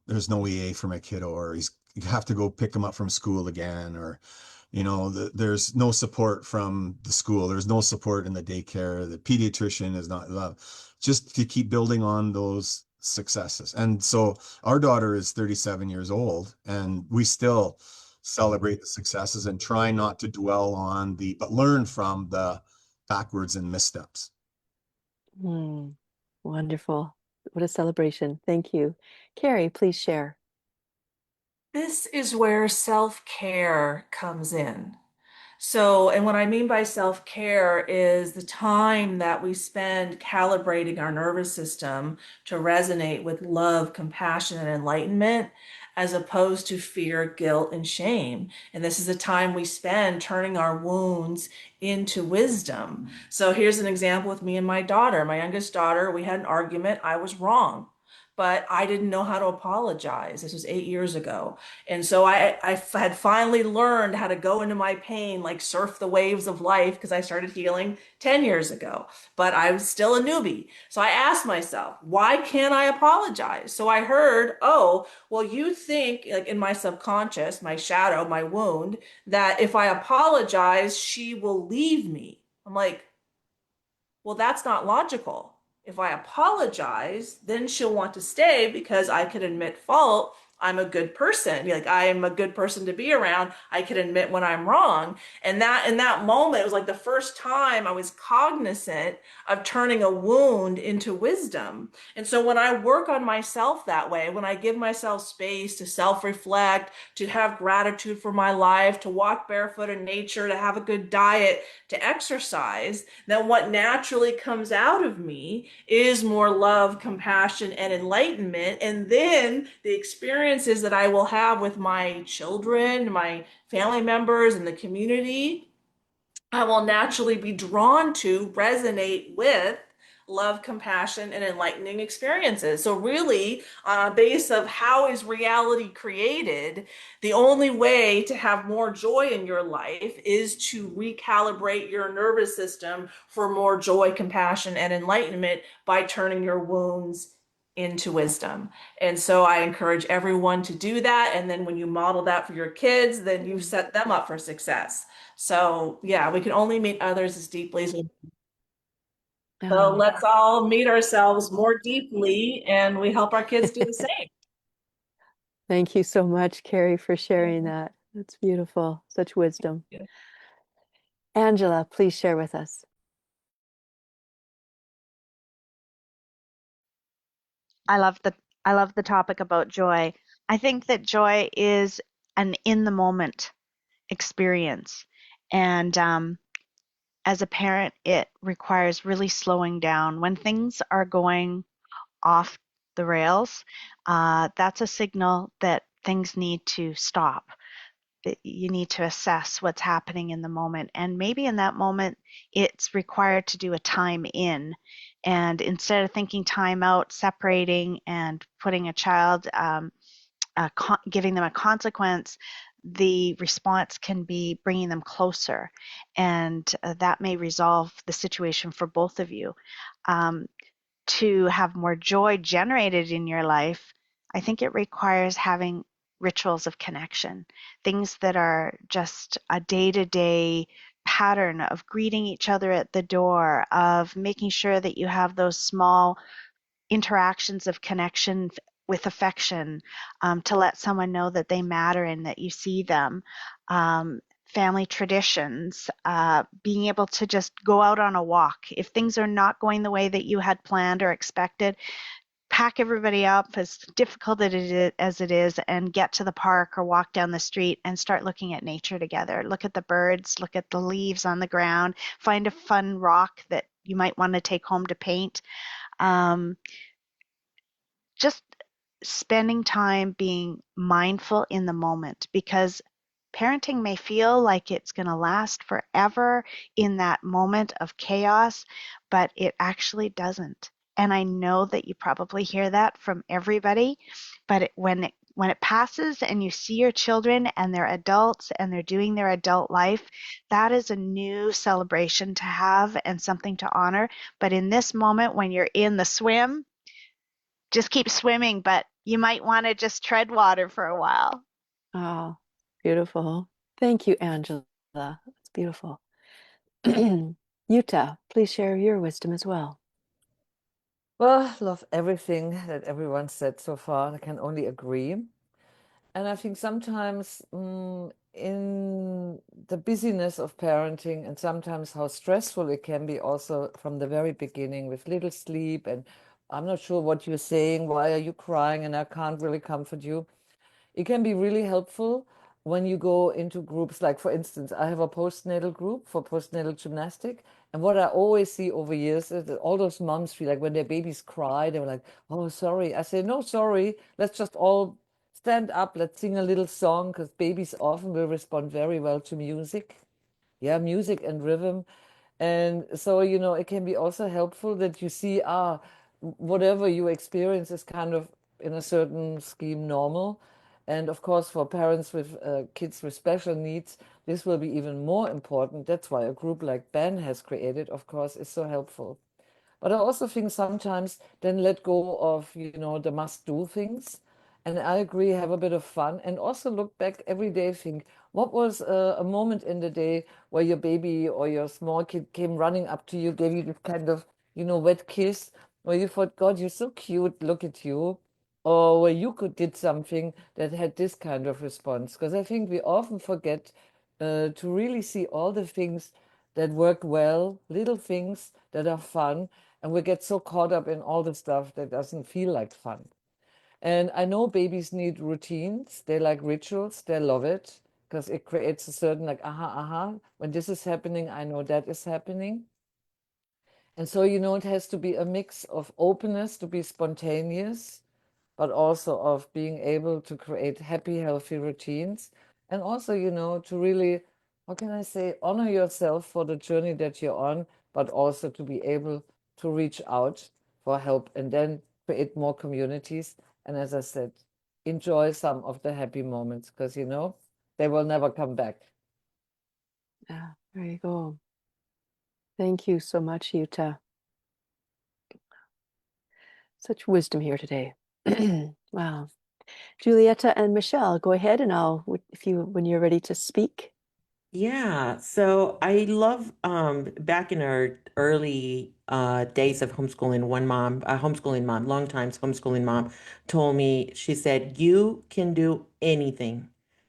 there's no EA for my kiddo, or you have to go pick him up from school again, or, there's no support from the school. There's no support in the daycare. The pediatrician is not loved. Just to keep building on those successes. And so our daughter is 37 years old, and we still celebrate the successes and try not to dwell on but learn from the backwards and missteps. Wonderful. What a celebration. Thank you. Carrie, please share. This is where self-care comes in. So, and what I mean by self-care is the time that we spend calibrating our nervous system to resonate with love, compassion, and enlightenment, as opposed to fear, guilt, and shame. And this is a time we spend turning our wounds into wisdom. So here's an example with me and my daughter. My youngest daughter, we had an argument. I was wrong, but I didn't know how to apologize. This was 8 years ago. And so I had finally learned how to go into my pain, like surf the waves of life, because I started healing 10 years ago, but I was still a newbie. So I asked myself, why can't I apologize? So I heard, oh, well, you think, like in my subconscious, my shadow, my wound, that if I apologize, she will leave me. I'm like, Well, that's not logical. If I apologize, then she'll want to stay because I can admit fault. I'm a good person. Like, I am a good person to be around. I can admit when I'm wrong. And that in that moment, it was like the first time I was cognizant of turning a wound into wisdom. And so when I work on myself that way, when I give myself space to self-reflect, to have gratitude for my life, to walk barefoot in nature, to have a good diet, to exercise, then what naturally comes out of me is more love, compassion, and enlightenment. And then the experiences that I will have with my children, my family members, and the community, I will naturally be drawn to, resonate with love, compassion, and enlightening experiences. So, really, on a base of how is reality created, the only way to have more joy in your life is to recalibrate your nervous system for more joy, compassion, and enlightenment by turning your wounds into wisdom. And so I encourage everyone to do that. And then when you model that for your kids, then you set them up for success. So yeah, we can only meet others as deeply as we. So Oh, let's all meet ourselves more deeply, and we help our kids do the same. thank you so much, Carrie, for sharing that. That's beautiful. Such wisdom. Yeah. Angela, please share with us. I love the topic about joy. I think that joy is an in the moment experience. And as a parent, it requires really slowing down. When things are going off the rails, that's a signal that things need to stop. You need to assess what's happening in the moment. And maybe in that moment, it's required to do a time in. And instead of thinking time out, separating and putting a child, giving them a consequence, the response can be bringing them closer. And that may resolve the situation for both of you. Um, to have more joy generated in your life, I think it requires having rituals of connection, things that are just a day to day pattern of greeting each other at the door, of making sure that you have those small interactions of connection with affection, to let someone know that they matter and that you see them. Family traditions, being able to just go out on a walk. If things are not going the way that you had planned or expected, pack everybody up, as difficult as it is, and get to the park or walk down the street and start looking at nature together. Look at the birds, look at the leaves on the ground, find a fun rock that you might want to take home to paint. Um, just spending time being mindful in the moment, because parenting may feel like it's going to last forever in that moment of chaos, but it actually doesn't. And I know that you probably hear that from everybody, but when it passes and you see your children and they're adults and they're doing their adult life, that is a new celebration to have and something to honor. But in this moment, when you're in the swim, just keep swimming, but you might want to just tread water for a while. Oh, beautiful. Thank you, Angela. That's beautiful. Yuta, please share your wisdom as well. Well, love everything that everyone said so far. I can only agree. And I think sometimes in the busyness of parenting and sometimes how stressful it can be also from the very beginning with little sleep and I'm not sure what you're saying, why are you crying, and I can't really comfort you. It can be really helpful when you go into groups. Like, for instance, I have a postnatal group for postnatal gymnastic. And what I always see over years is that all those moms feel like when their babies cry, they were like, oh, sorry. I say, no, sorry. Let's just all stand up. Let's sing a little song, because babies often will respond very well to music. Yeah, music and rhythm. And so, it can be also helpful that you see, whatever you experience is kind of in a certain scheme normal. And of course, for parents with kids with special needs, this will be even more important. That's why a group like Ben has created, of course, is so helpful. But I also think sometimes then let go of, the must-do things And I agree, have a bit of fun and also look back every day, think, what was a moment in the day where your baby or your small kid came running up to you, gave you this kind of, wet kiss, where you thought, God, you're so cute, look at you. Or where you could did something that had this kind of response. Because I think we often forget to really see all the things that work well, little things that are fun, and we get so caught up in all the stuff that doesn't feel like fun. And I know babies need routines. They like rituals. They love it because it creates a certain like, aha, aha. When this is happening, I know that is happening. And so, it has to be a mix of openness to be spontaneous, but also of being able to create happy, healthy routines. And also, to really, how can I say, honor yourself for the journey that you're on, but also to be able to reach out for help and then create more communities. And as I said, enjoy some of the happy moments because, they will never come back. Yeah, there you go. Thank you so much, Yuta. Such wisdom here today. Wow. Julieta and Michelle, go ahead and when you're ready to speak. Yeah, so I love back in our early days of homeschooling, one mom, a homeschooling mom, long time homeschooling mom, told me, she said, you can do anything,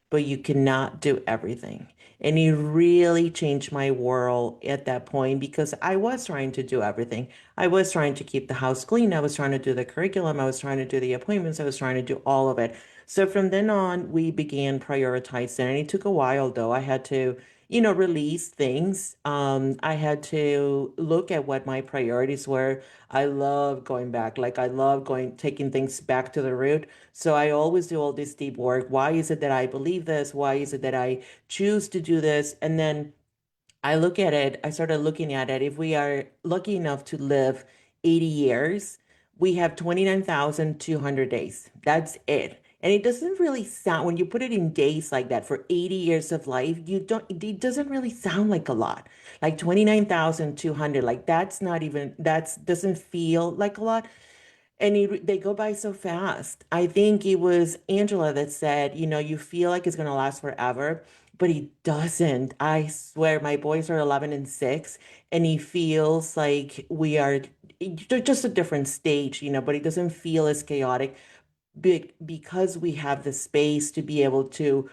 but you cannot do everything. And it really changed my world at that point because I was trying to do everything. I was trying to keep the house clean. I was trying to do the curriculum. I was trying to do the appointments. I was trying to do all of it. So from then on, we began prioritizing, and it took a while though. I had to, release things. I had to look at what my priorities were. I love going back, like I love taking things back to the root. So I always do all this deep work. Why is it that I believe this? Why is it that I choose to do this? And then I started looking at it. If we are lucky enough to live 80 years, we have 29,200 days. That's it. And it doesn't really sound, when you put it in days like that for 80 years of life, it doesn't really sound like a lot. Like 29,200, like that's not even, that's doesn't feel like a lot. And they go by so fast. I think it was Angela that said, you feel like it's going to last forever, but it doesn't. I swear, my boys are 11 and 6, and he feels like they're just a different stage, but it doesn't feel as chaotic because we have the space to be able to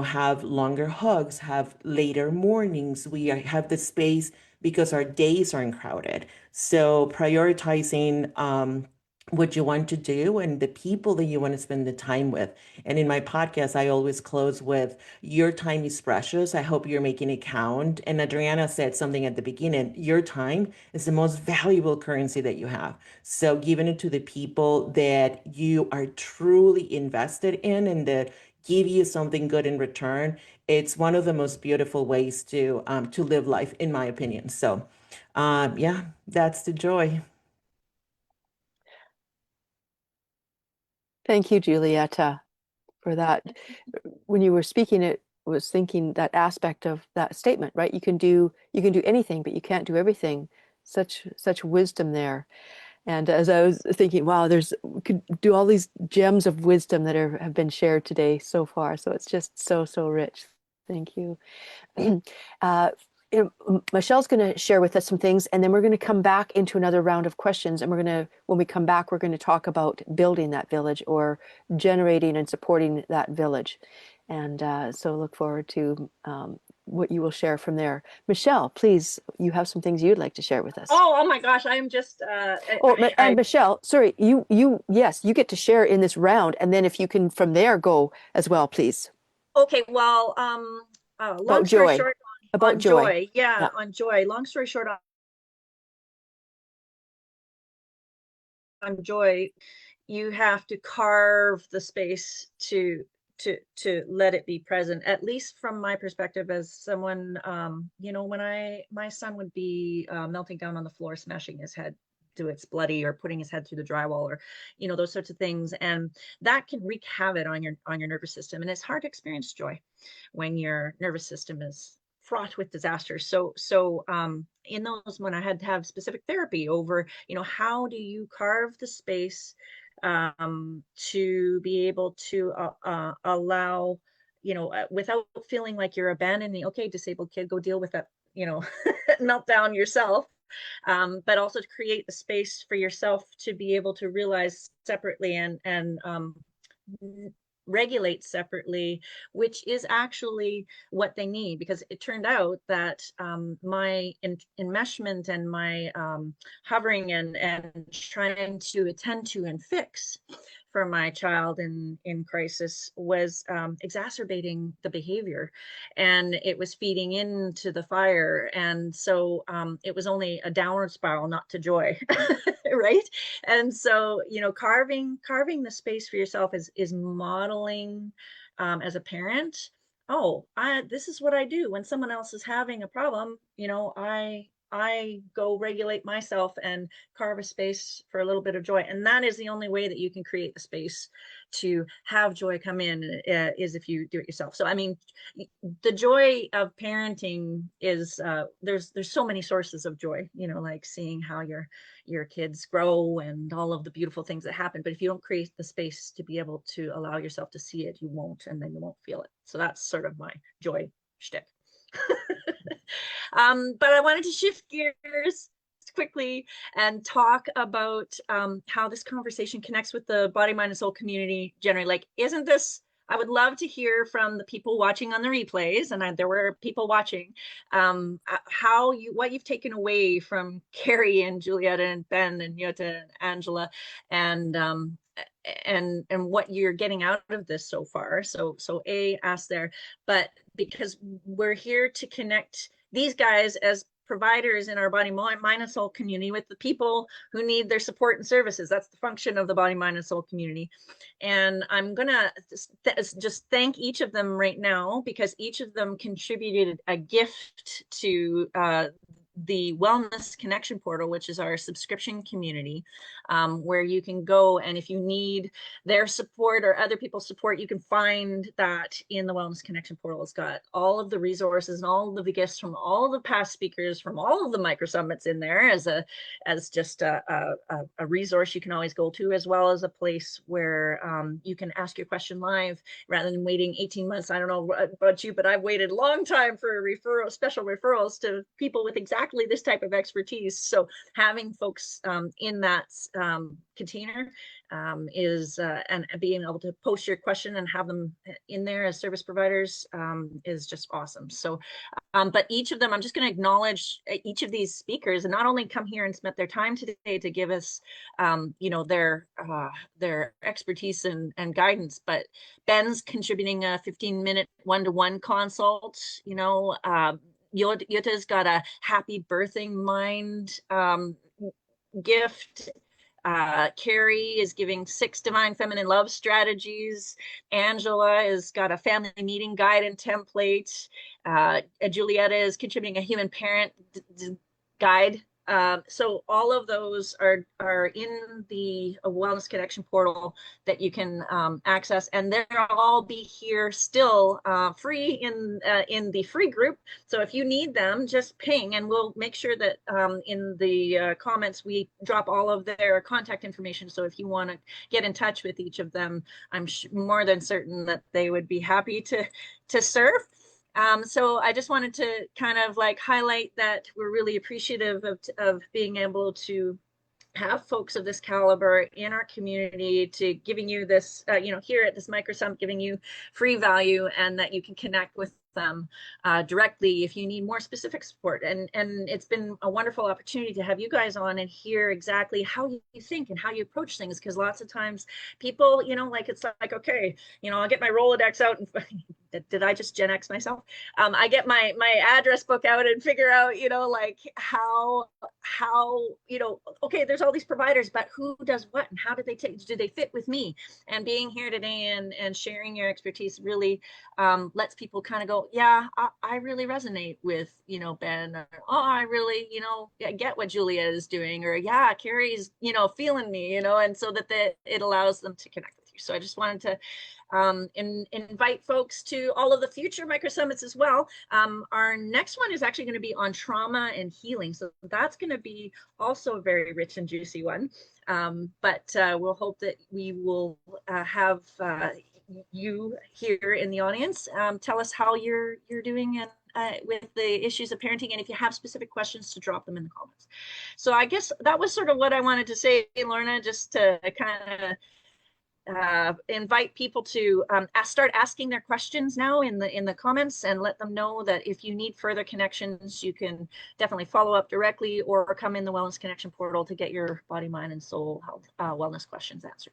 have longer hugs, have later mornings. Have the space because our days aren't crowded. So prioritizing what you want to do and the people that you want to spend the time with. And in my podcast, I always close with, your time is precious. I hope you're making it count. And Adriana said something at the beginning, your time is the most valuable currency that you have. So giving it to the people that you are truly invested in and that give you something good in return. It's one of the most beautiful ways to live life, in my opinion. So, yeah, that's the joy. Thank you, Julieta, for that. When you were speaking, it was thinking that aspect of that statement, right? You can do anything, but you can't do everything. Such wisdom there. And as I was thinking, wow, we could do all these gems of wisdom that have been shared today so far. So it's just so rich. Thank you. uh, Michelle's going to share with us some things, and then we're going to come back into another round of questions. And when we come back, we're going to talk about building that village or generating and supporting that village. And so look forward to what you will share from there. Michelle, please, you have some things you'd like to share with us. Oh my gosh, I am just And Michelle, sorry, yes, you get to share in this round, and then if you can from there go as well, please. okay, well, long About story joy. short, About on joy. joy, yeah, Yeah. on joy. Long story short, on joy, you have to carve the space to let it be present, at least from my perspective as someone, when my son would be melting down on the floor, smashing his head to it's bloody, or putting his head through the drywall, or those sorts of things, and that can wreak havoc on your nervous system. And it's hard to experience joy when your nervous system is fraught with disaster. So in those, when I had to have specific therapy over, how do you carve the space to be able to allow, without feeling like you're abandoning, okay, disabled kid, go deal with that, meltdown yourself. But also to create the space for yourself to be able to realize separately and regulate separately, which is actually what they need. Because it turned out that my enmeshment and my hovering and trying to attend to and fix for my child in crisis was exacerbating the behavior, and it was feeding into the fire. And so it was only a downward spiral, not to joy. Right. And so, carving the space for yourself is modeling as a parent. Oh, this is what I do when someone else is having a problem. I go regulate myself and carve a space for a little bit of joy. And that is the only way that you can create the space to have joy come in, is if you do it yourself. So, I mean, the joy of parenting is there's so many sources of joy, like seeing how your kids grow and all of the beautiful things that happen. But if you don't create the space to be able to allow yourself to see it, you won't, and then you won't feel it. So that's sort of my joy shtick. But I wanted to shift gears quickly and talk about how this conversation connects with the body, mind, and soul community generally. Like, isn't this, I would love to hear from the people watching on the replays, and there were people watching, what you've taken away from Carrie and Julietta and Ben and Yota and Angela, and what you're getting out of this so far. So ask there, but because we're here to connect these guys as providers in our body, mind, and soul community with the people who need their support and services. That's the function of the body, mind, and soul community. And I'm gonna just thank each of them right now, because each of them contributed a gift to the Wellness Connection Portal, which is our subscription community, where you can go, and if you need their support or other people's support, you can find that in the Wellness Connection Portal. It's got all of the resources and all of the gifts from all of the past speakers from all of the Microsummits in there as just a resource you can always go to, as well as a place where you can ask your question live rather than waiting 18 months. I don't know about you, but I've waited a long time for special referrals to people with exactly this type of expertise. So having folks in that container is and being able to post your question and have them in there as service providers is just awesome. So but each of them, I'm just going to acknowledge each of these speakers, and not only come here and spend their time today to give us their expertise and guidance, but Ben's contributing a 15-minute one-to-one consult. Yota's got a happy birthing mind gift. Carrie is giving 6 divine feminine love strategies. Angela has got a family meeting guide and template. Julietta is contributing a human parent guide. So all of those are in the Wellness Connection Portal that you can access, and they'll all be here still free in the free group. So if you need them, just ping, and we'll make sure that in the comments we drop all of their contact information. So if you want to get in touch with each of them, I'm more than certain that they would be happy to serve. So I just wanted to kind of like highlight that we're really appreciative of being able to have folks of this caliber in our community, to giving you this, here at this Microsummit, giving you free value, and that you can connect with them directly if you need more specific support. And it's been a wonderful opportunity to have you guys on and hear exactly how you think and how you approach things, because lots of times people, like, it's like, okay, I'll get my Rolodex out and did I just Gen X myself? I get my address book out and figure out, like how, okay, there's all these providers, but who does what, and how do they fit with me? And being here today and sharing your expertise really lets people kind of go, yeah, I really resonate with, Ben, or, oh, I really, get what Julia is doing, or yeah, Carrie's, feeling me, and so that it allows them to connect with you. So I just wanted to invite folks to to all of the future microsummits as well. Our next one is actually going to be on trauma and healing. So that's going to be also a very rich and juicy one. But we'll hope that we will have you here in the audience. Tell us how you're doing and with the issues of parenting, and if you have specific questions, to drop them in the comments. So I guess that was sort of what I wanted to say, Lorna, just to kind of invite people to start asking their questions now in the comments, and let them know that if you need further connections, you can definitely follow up directly or come in the Wellness Connection portal to get your body, mind, and soul health wellness questions answered.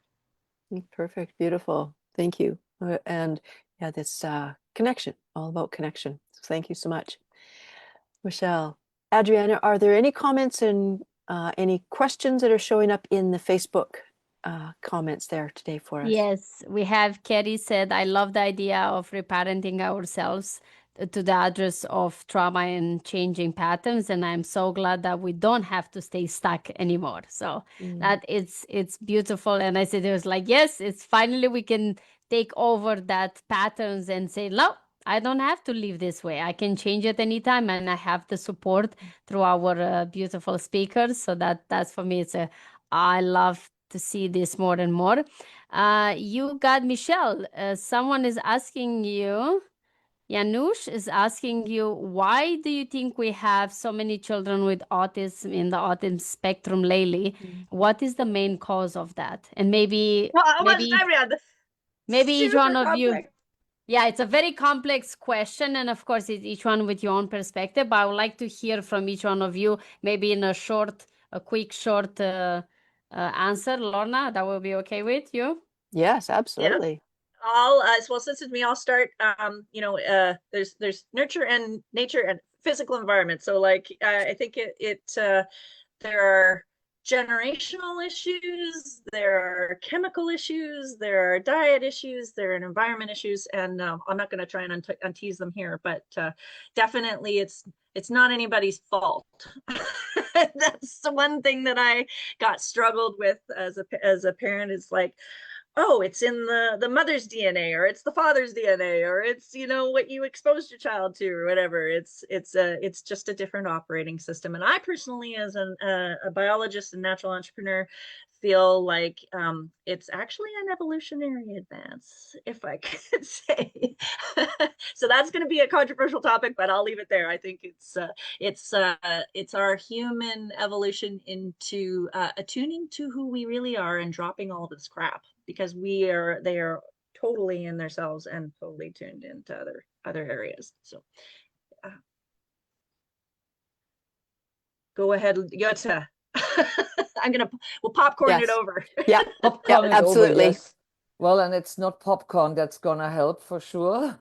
Perfect. Beautiful. Thank you. And yeah, this connection, all about connection. So thank you so much. Michelle, Adriana, are there any comments and any questions that are showing up in the Facebook comments there today for us? Yes, we have Kerry said, I love the idea of reparenting ourselves to the address of trauma and changing patterns. And I'm so glad that we don't have to stay stuck anymore. So that it's beautiful. And I said, it was like, yes, it's finally we can take over that patterns and say, no, I don't have to live this way. I can change it anytime. And I have the support through our beautiful speakers. So that's for me, I love to see this more and more. You got Michelle. Someone is asking you, Janusz is asking you, why do you think we have so many children with autism in the autism spectrum lately? What is the main cause of that? And maybe each one of you. Yeah, it's a very complex question, and of course, it's each one with your own perspective. But I would like to hear from each one of you, maybe in a quick, short answer. Lorna, that will be okay with you? Yes, absolutely. I'll well, since it's me, I'll start. There's nurture and nature and physical environment. So like I think there are generational issues, there are chemical issues, there are diet issues, there are environment issues, and I'm not going to try and untease them here, but definitely it's not anybody's fault. That's the one thing that I got struggled with as a parent, is like, oh, it's in the mother's DNA, or it's the father's DNA, or it's, what you exposed your child to, or whatever. It's just a different operating system. And I personally, as a biologist and natural entrepreneur, feel like it's actually an evolutionary advance, if I could say. So that's going to be a controversial topic, but I'll leave it there. I think it's our human evolution into attuning to who we really are and dropping all of this crap, because they are totally in themselves and totally tuned into other areas. So go ahead, Jutta. We'll popcorn it over. Yeah, Popcorn it over, absolutely. yes. Well, and it's not popcorn that's gonna help for sure.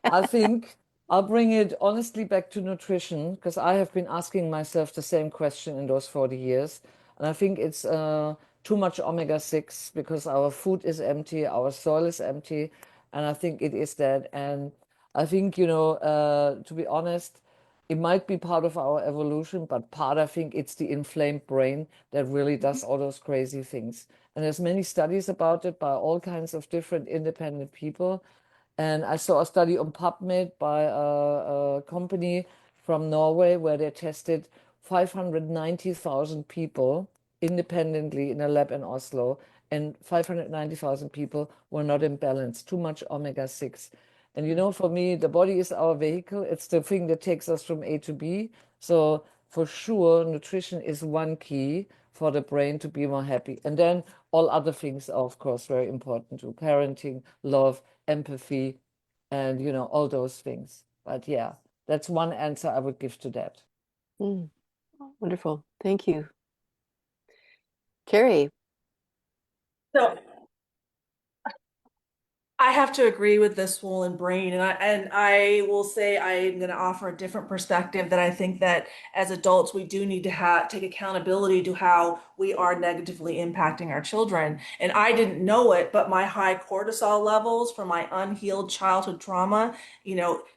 I think I'll bring it honestly back to nutrition, because I have been asking myself the same question in those 40 years. And I think it's too much omega-6, because our food is empty, our soil is empty. And I think it is that. And I think, to be honest, it might be part of our evolution, but I think it's the inflamed brain that really does all those crazy things. And there's many studies about it by all kinds of different independent people. And I saw a study on PubMed by a company from Norway, where they tested 590,000 people independently in a lab in Oslo, and 590,000 people were not in balance, too much omega-6. And for me, the body is our vehicle. It's the thing that takes us from A to B. So for sure, nutrition is one key for the brain to be more happy. And then all other things are, of course, very important too. Parenting, love, empathy, and, all those things. But yeah, that's one answer I would give to that. Wonderful. Thank you. Carrie. So I have to agree with the swollen brain, and I will say I'm going to offer a different perspective, that I think that as adults we do need to take accountability to how we are negatively impacting our children. And I didn't know it, but my high cortisol levels from my unhealed childhood trauma,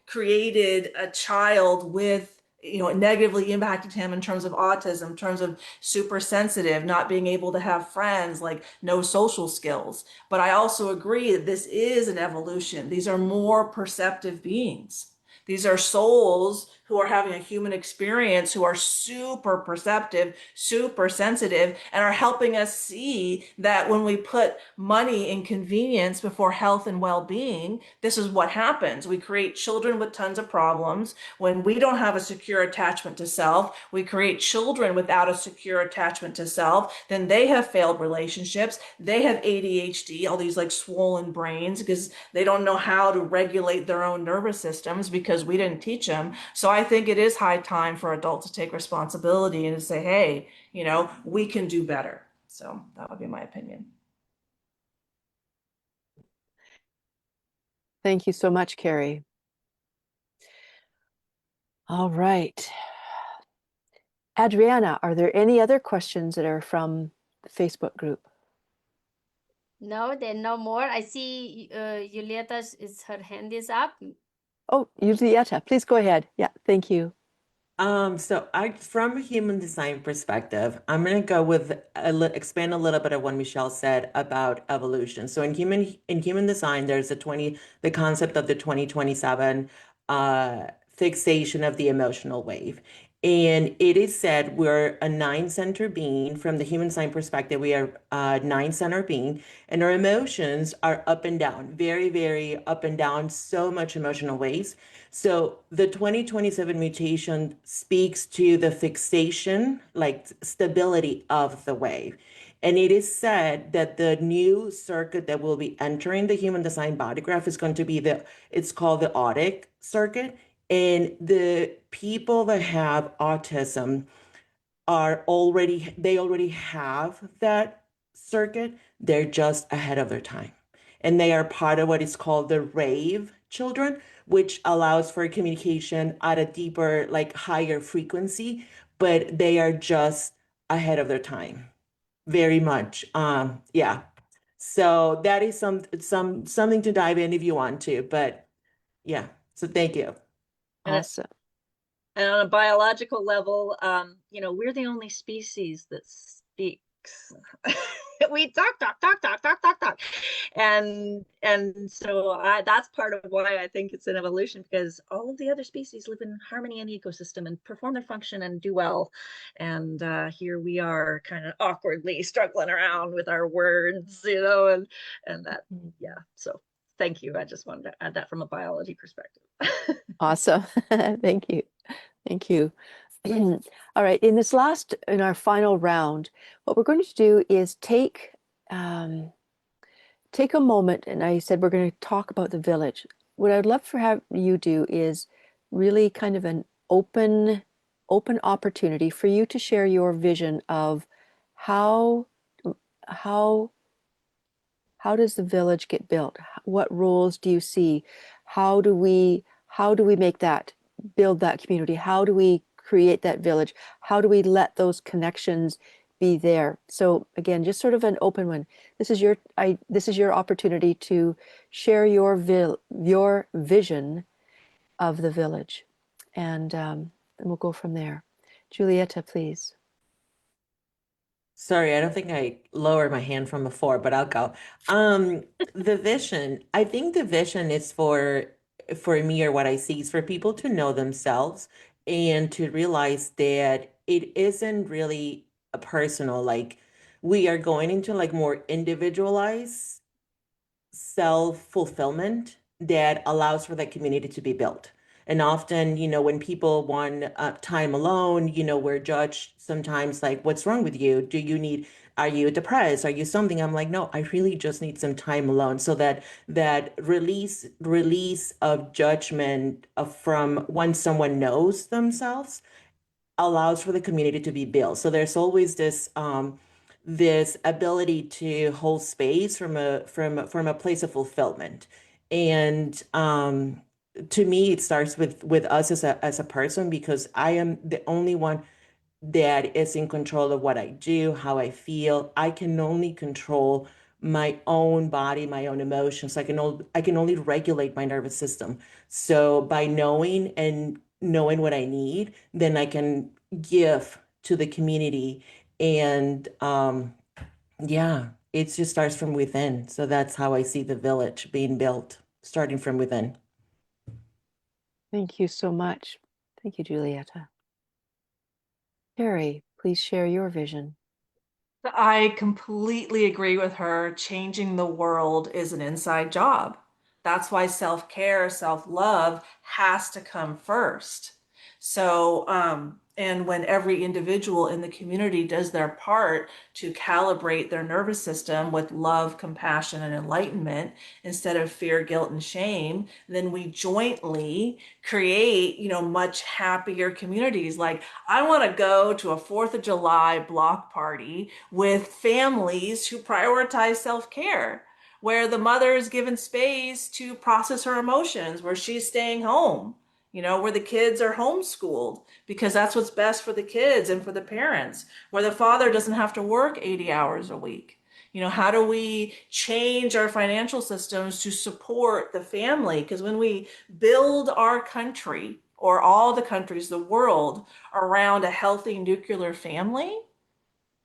created a child with it negatively impacted him in terms of autism, in terms of super sensitive, not being able to have friends, like no social skills. But I also agree that this is an evolution. These are more perceptive beings. These are souls who are having a human experience, who are super perceptive, super sensitive, and are helping us see that when we put money and convenience before health and well-being, this is what happens. We create children with tons of problems. When we don't have a secure attachment to self, we create children without a secure attachment to self. Then they have failed relationships. They have ADHD, all these like swollen brains, because they don't know how to regulate their own nervous systems because we didn't teach them. So I think it is high time for adults to take responsibility and to say, hey, we can do better. So that would be my opinion. Thank you so much, Carrie. All right. Adriana, are there any other questions that are from the Facebook group? No, there are no more. I see Julieta's her hand is up. Oh, Julieta, please go ahead. Yeah, thank you. So from a human design perspective, I'm going to go with expand a little bit of what Michelle said about evolution. So in human design, there's the concept of the 2027 fixation of the emotional wave. And it is said we're a nine-center being. From the human design perspective, we are a nine-center being, and our emotions are up and down, very, very up and down, so much emotional waves. So the 2027 mutation speaks to the fixation, like stability of the wave. And it is said that the new circuit that will be entering the human design body graph is going to be it's called the audit circuit. And the people that have autism they already have that circuit. They're just ahead of their time. And they are part of what is called the rave children, which allows for communication at a deeper, like higher frequency, but they are just ahead of their time. Very much. Yeah. So that is something to dive in if you want to, but yeah. So thank you. Awesome. And on a biological level, we're the only species that speaks. We talk, talk, talk, talk, talk, talk, talk. And so that's part of why I think it's an evolution, because all of the other species live in harmony in the ecosystem and perform their function and do well. And here we are kind of awkwardly struggling around with our words, and that, yeah. So thank you. I just wanted to add that from a biology perspective. Awesome. Thank you. Thank you. All right. In our final round, what we're going to do is take a moment, and I said we're going to talk about the village. What I'd love for have you do is really kind of an open opportunity for you to share your vision of how does the village get built? What roles do you see? How do we build that community? How do we create that village? How do we let those connections be there? So again, just sort of an open one. This is your opportunity to share your vision of the village, and we'll go from there. Julieta, please. Sorry, I don't think I lowered my hand from before, but I'll go. The vision, I think the vision is for me, or what I see is for people to know themselves and to realize that it isn't really a personal, like we are going into like more individualized self-fulfillment that allows for that community to be built. And often, when people want time alone, we're judged sometimes like, what's wrong with you? Are you depressed? Are you something? I'm like, no, I really just need some time alone. So that release of judgment from when someone knows themselves allows for the community to be built. So there's always this ability to hold space from a place of fulfillment. And to me, it starts with us as a person, because I am the only one that is in control of what I do, how I feel. I can only control my own body, my own emotions. I can only regulate my nervous system. So by knowing and knowing what I need, then I can give to the community. And yeah, it just starts from within. So that's how I see the village being built, starting from within. Thank you so much. Thank you, Julieta. Carrie, please share your vision. I completely agree with her. Changing the world is an inside job. That's why self-care, self-love has to come first. So, and when every individual in the community does their part to calibrate their nervous system with love, compassion, and enlightenment instead of fear, guilt, and shame, then we jointly create, much happier communities. Like, I want to go to a 4th of July block party with families who prioritize self-care, where the mother is given space to process her emotions, where she's staying home, where the kids are homeschooled because that's what's best for the kids and for the parents, where the father doesn't have to work 80 hours a week. How do we change our financial systems to support the family? Because when we build our country or all the countries, the world around a healthy nuclear family,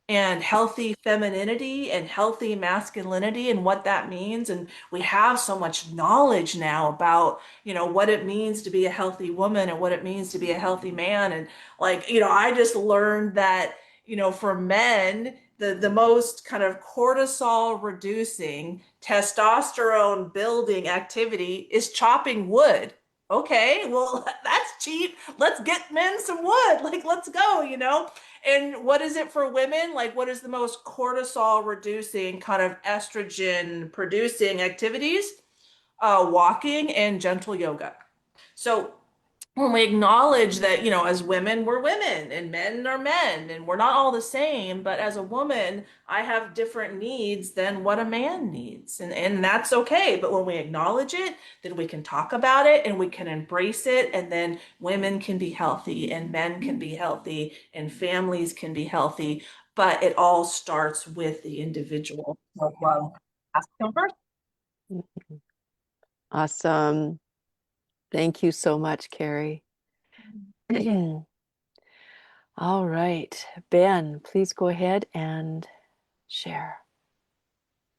and healthy femininity and healthy masculinity and what that means. And we have so much knowledge now about, what it means to be a healthy woman and what it means to be a healthy man. And like, I just learned that, for men, the most kind of cortisol reducing, testosterone building activity is chopping wood. Okay, well, that's cheap. Let's get men some wood. Like, let's go. And what is it for women? Like, what is the most cortisol reducing, kind of estrogen producing activities? Walking and gentle yoga. So when we acknowledge that, as women, we're women and men are men and we're not all the same, but as a woman, I have different needs than what a man needs. And that's okay. But when we acknowledge it, then we can talk about it and we can embrace it. And then women can be healthy and men can be healthy and families can be healthy. But it all starts with the individual. Self-love has to come first. Awesome. Thank you so much, Carrie. All right, Ben, please go ahead and share.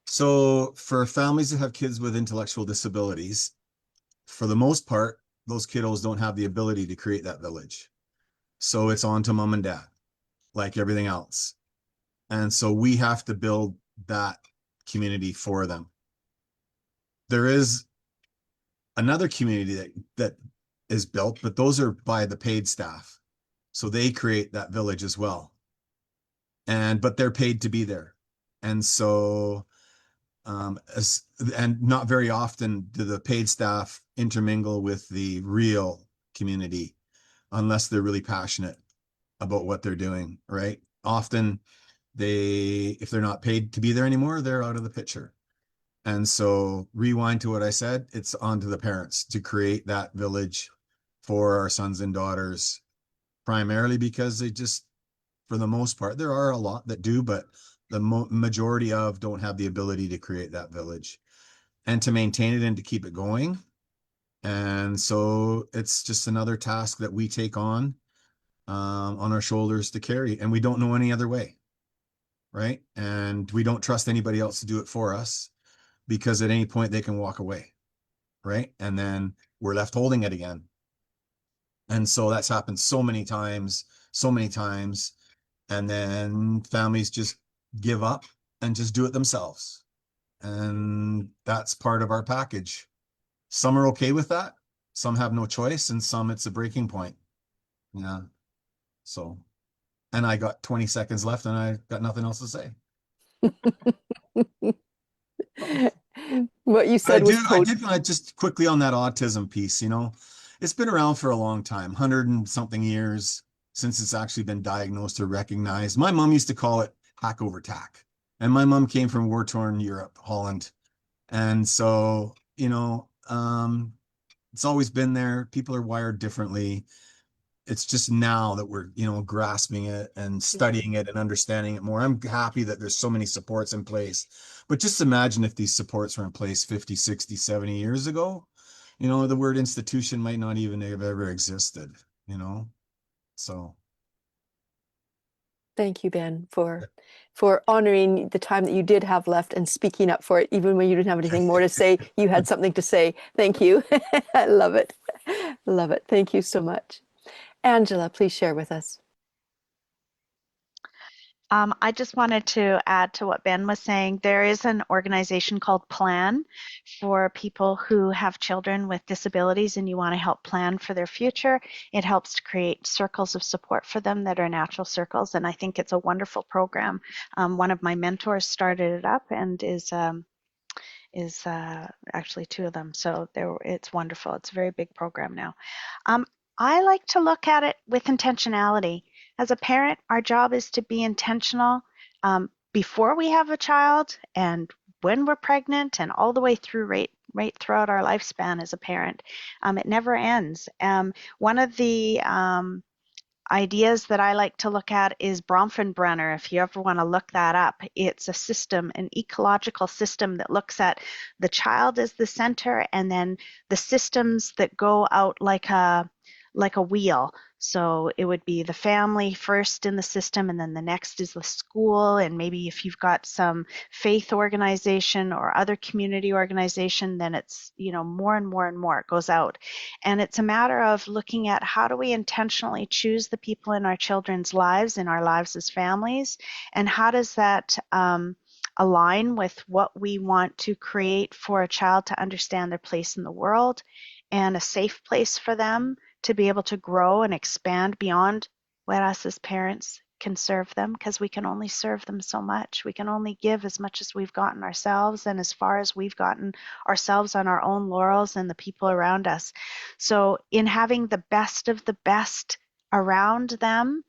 So for families that have kids with intellectual disabilities, for the most part, those kiddos don't have the ability to create that village. So it's on to mom and dad, like everything else. And so we have to build that community for them. There is another community that is built, but those are by the paid staff. So they create that village as well. But they're paid to be there. And so, and not very often do the paid staff intermingle with the real community unless they're really passionate about what they're doing, right? Often if they're not paid to be there anymore, they're out of the picture. And so rewind to what I said, it's on to the parents to create that village for our sons and daughters, primarily because they just, for the most part, there are a lot that do, but the majority of don't have the ability to create that village and to maintain it and to keep it going. And so it's just another task that we take on our shoulders to carry, and we don't know any other way, right? And we don't trust anybody else to do it for us because at any point they can walk away, right? And then we're left holding it again. And so that's happened so many times. And then families just give up and just do it themselves. And that's part of our package. Some are okay with that. Some have no choice, and some it's a breaking point. Yeah. So, and I got 20 seconds left and I got nothing else to say. What you said was I did want to just quickly on that autism piece, it's been around for a long time, 100 and something years since it's actually been diagnosed or recognized. My mom used to call it hack over tack. And my mom came from war-torn Europe, Holland. And so, it's always been there. People are wired differently. It's just now that we're, grasping it and studying it and understanding it more. I'm happy that there's so many supports in place. But just imagine if these supports were in place 50, 60, 70 years ago, the word institution might not even have ever existed, so. Thank you, Ben, for honoring the time that you did have left and speaking up for it, even when you didn't have anything more to say. You had something to say. Thank you. I love it. Love it. Thank you so much. Angela, please share with us. I just wanted to add to what Ben was saying. There is an organization called Plan for people who have children with disabilities and you want to help plan for their future. It helps to create circles of support for them that are natural circles, and I think it's a wonderful program. One of my mentors started it up and is actually two of them. So it's wonderful. It's a very big program now. I like to look at it with intentionality. As a parent, our job is to be intentional before we have a child and when we're pregnant and all the way through right throughout our lifespan as a parent. It never ends. One of the ideas that I like to look at is Bronfenbrenner. If you ever want to look that up, it's a system, an ecological system that looks at the child as the center and then the systems that go out like a wheel. So it would be the family first in the system, and then the next is the school, and maybe if you've got some faith organization or other community organization, then it's more and more and more it goes out. And it's a matter of looking at how do we intentionally choose the people in our children's lives, in our lives as families, and how does that align with what we want to create for a child to understand their place in the world and a safe place for them to be able to grow and expand beyond what us as parents can serve them, because we can only serve them so much. We can only give as much as we've gotten ourselves and as far as we've gotten ourselves on our own laurels and the people around us. So in having the best of the best around them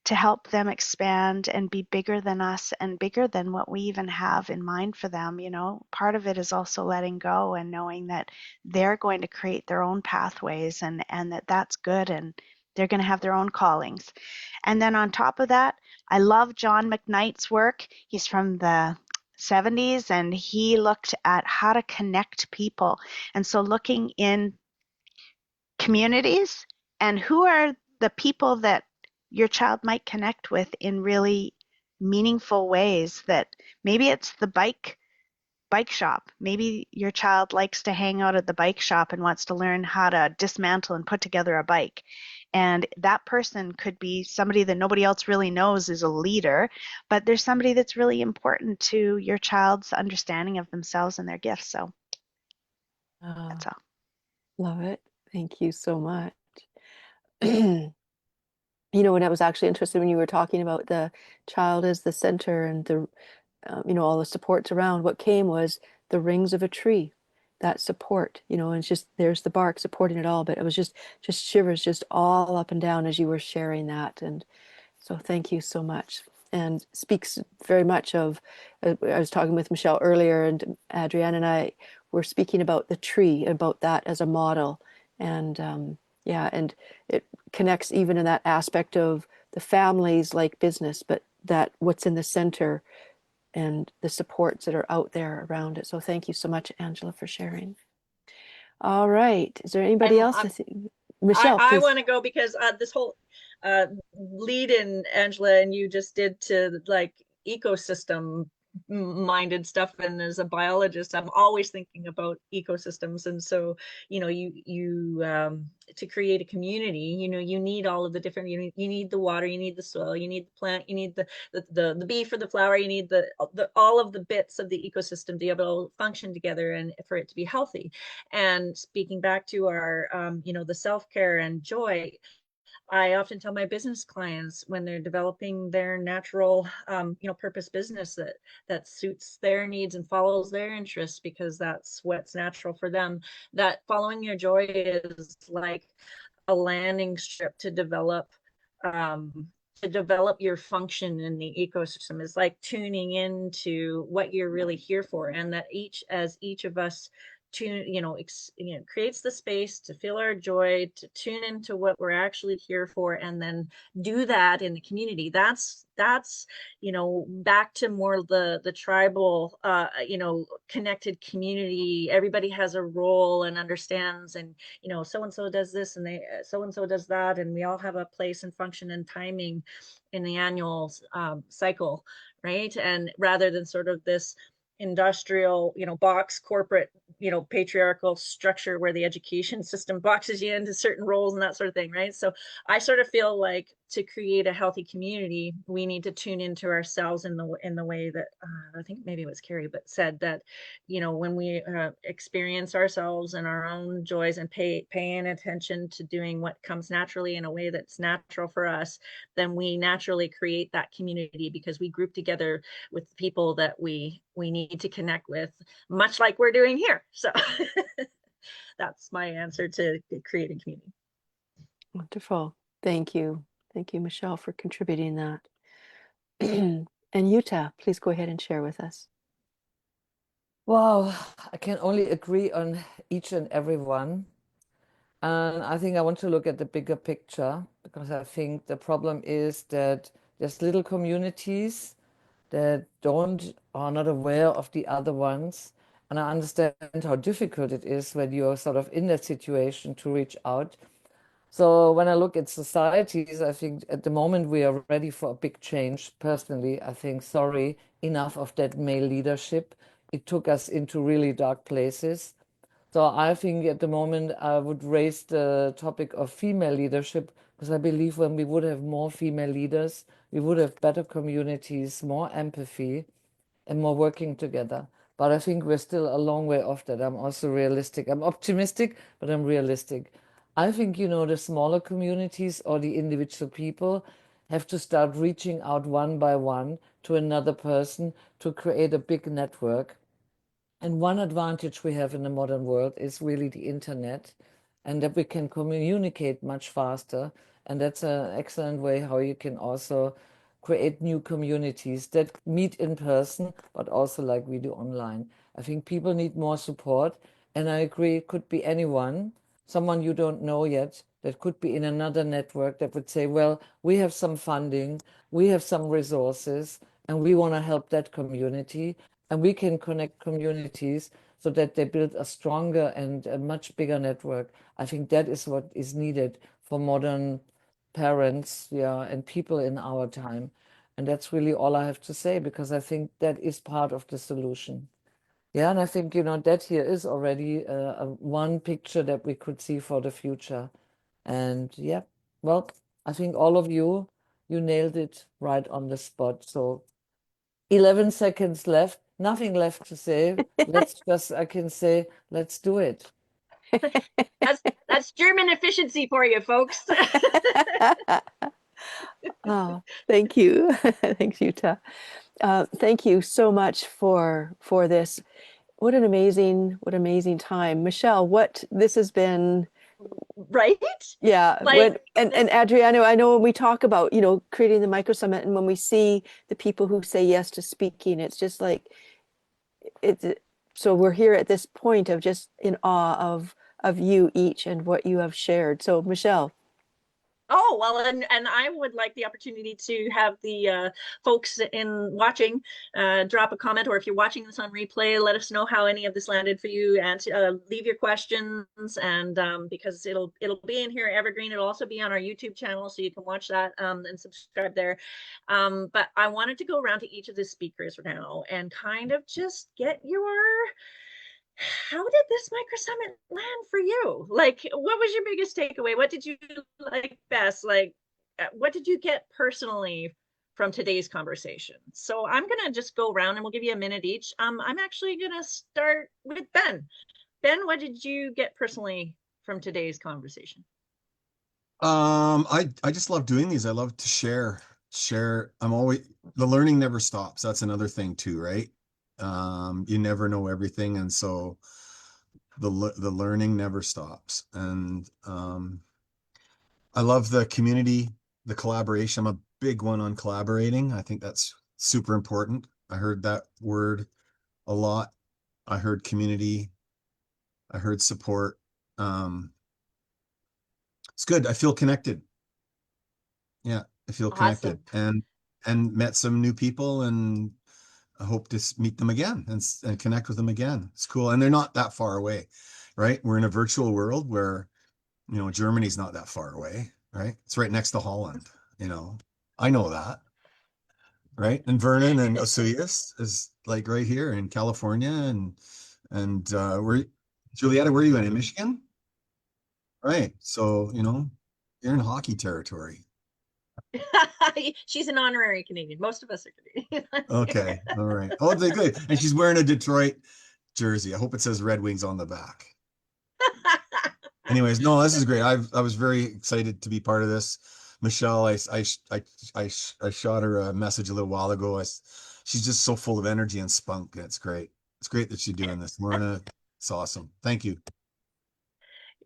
to help them expand and be bigger than us and bigger than what we even have in mind for them, part of it is also letting go and knowing that they're going to create their own pathways and that's good, and they're going to have their own callings. And then on top of that, I love John McKnight's work. He's from the 70s and he looked at how to connect people. And so looking in communities and who are the people that your child might connect with in really meaningful ways, that maybe it's the bike shop. Maybe your child likes to hang out at the bike shop and wants to learn how to dismantle and put together a bike. And that person could be somebody that nobody else really knows is a leader, but there's somebody that's really important to your child's understanding of themselves and their gifts. So that's all. Love it. Thank you so much. And I was actually interested when you were talking about the child as the center and the all the supports around. What came was the rings of a tree, that support, and it's just, there's the bark supporting it all, but it was just shivers just all up and down as you were sharing that. And so thank you so much. And speaks very much of, I was talking with Michelle earlier, and Adrienne and I were speaking about the tree, about that as a model. And and it connects even in that aspect of the families like business, but that what's in the center and the supports that are out there around it. So thank you so much, Angela, for sharing. All right. Is there anybody else? Michelle, I please. want to go because this whole lead in, Angela, and you just did to like ecosystem minded stuff, and as a biologist I'm always thinking about ecosystems. And so you to create a community, you need all of the different, you need the water, you need the soil, you need the plant, you need the bee for the flower, you need the all of the bits of the ecosystem to be able to function together and for it to be healthy. And speaking back to our the self-care and joy, I often tell my business clients when they're developing their natural, purpose business that suits their needs and follows their interests, because that's what's natural for them, that following your joy is like a landing strip to develop your function in the ecosystem. Is like tuning into what you're really here for, and that each of us tune, creates the space to feel our joy, to tune into what we're actually here for, and then do that in the community. That's back to more the tribal, connected community. Everybody has a role and understands, and so and so does this, and so and so does that, and we all have a place and function and timing in the annual cycle, right? And rather than sort of this industrial, box corporate, patriarchal structure where the education system boxes you into certain roles and that sort of thing, right? So I sort of feel like to create a healthy community, we need to tune into ourselves in the way that I think maybe it was Carrie, but said that, when we experience ourselves and our own joys and paying attention to doing what comes naturally in a way that's natural for us, then we naturally create that community, because we group together with people that we need to connect with, much like we're doing here. So that's my answer to creating community. Wonderful. Thank you. Thank you, Michelle, for contributing that. And Yuta, please go ahead and share with us. Wow, I can only agree on each and every one. And I think I want to look at the bigger picture, because I think the problem is that there's little communities that are not aware of the other ones. And I understand how difficult it is when you're sort of in that situation to reach out. So when I look at societies, I think at the moment we are ready for a big change. Personally, I think, sorry, enough of that male leadership. It took us into really dark places. So I think at the moment I would raise the topic of female leadership, because I believe when we would have more female leaders, we would have better communities, more empathy, and more working together. But I think we're still a long way off that. I'm also realistic. I'm optimistic, but I'm realistic. I think, the smaller communities or the individual people have to start reaching out one by one to another person to create a big network. And one advantage we have in the modern world is really the internet, and that we can communicate much faster. And that's an excellent way how you can also create new communities that meet in person, but also like we do online. I think people need more support. And I agree, it could be anyone, someone you don't know yet, that could be in another network that would say, well, we have some funding, we have some resources, and we want to help that community. And we can connect communities so that they build a stronger and a much bigger network. I think that is what is needed for modern parents, and people in our time. And that's really all I have to say, because I think that is part of the solution. Yeah, and I think, that here is already one picture that we could see for the future. And yeah, well, I think all of you nailed it right on the spot. So 11 seconds left, nothing left to say. I can say, let's do it. That's German efficiency for you, folks. Oh, thank you. Thanks, Yuta. Thank you so much for this. What an amazing time. Michelle, this has been. Right? Yeah. Like, and Adriano, I know when we talk about, creating the Microsummit, and when we see the people who say yes to speaking, it's just like, so we're here at this point of just in awe of you each and what you have shared. So Michelle. Oh, well, and I would like the opportunity to have the folks in watching drop a comment, or if you're watching this on replay, let us know how any of this landed for you, and leave your questions. And because it'll be in here evergreen. It'll also be on our YouTube channel, so you can watch that and subscribe there. But I wanted to go around to each of the speakers now and kind of just get how did this Microsummit land for you? Like, what was your biggest takeaway? What did you like best? Like, what did you get personally from today's conversation? So I'm gonna just go around and we'll give you a minute each. I'm actually gonna start with Ben. Ben, what did you get personally from today's conversation? I just love doing these. I love to share. The learning never stops. That's another thing too, right? You never know everything, and so the learning never stops. And I love the community, the collaboration. I'm a big one on collaborating. I think that's super important. I heard that word a lot. I heard community I heard support. It's good. I feel connected. Yeah, I feel connected Awesome. and met some new people, and I hope to meet them again and connect with them again. It's cool. And they're not that far away, right? We're in a virtual world where, Germany's not that far away, right? It's right next to Holland, I know that, right? And Vernon and Osoyoos is like right here in California, and where Julietta, where are you in Michigan? Right. So, you're in hockey territory. She's an honorary Canadian. Most of us are Canadian. Okay. All right. Oh, they're good. And she's wearing a Detroit jersey. I hope it says Red Wings on the back. Anyways, no, this is great. I was very excited to be part of this. Michelle, I shot her a message a little while ago. She's just so full of energy and spunk. It's great. It's great that she's doing this. Lorna, it's awesome. Thank you.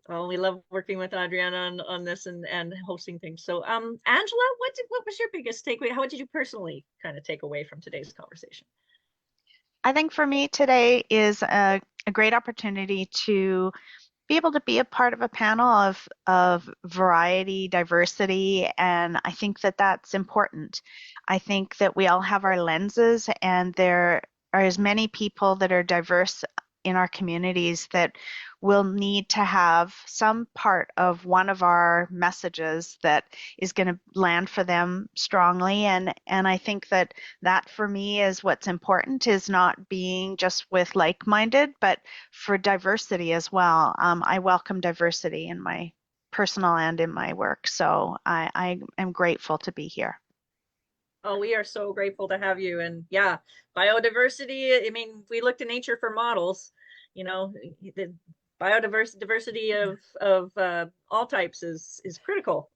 Well, we love working with Adriana on this and hosting things. So, Angela, what was your biggest takeaway? What did you personally kind of take away from today's conversation? I think for me today is a great opportunity to be able to be a part of a panel of variety, diversity, and I think that that's important. I think that we all have our lenses, and there are as many people that are diverse in our communities that will need to have some part of one of our messages that is going to land for them strongly. And I think that for me is what's important, is not being just with like-minded, but for diversity as well. I welcome diversity in my personal and in my work. So I am grateful to be here. Oh, we are so grateful to have you. And yeah, biodiversity, I mean, we look to nature for models, the biodiversity of all types is critical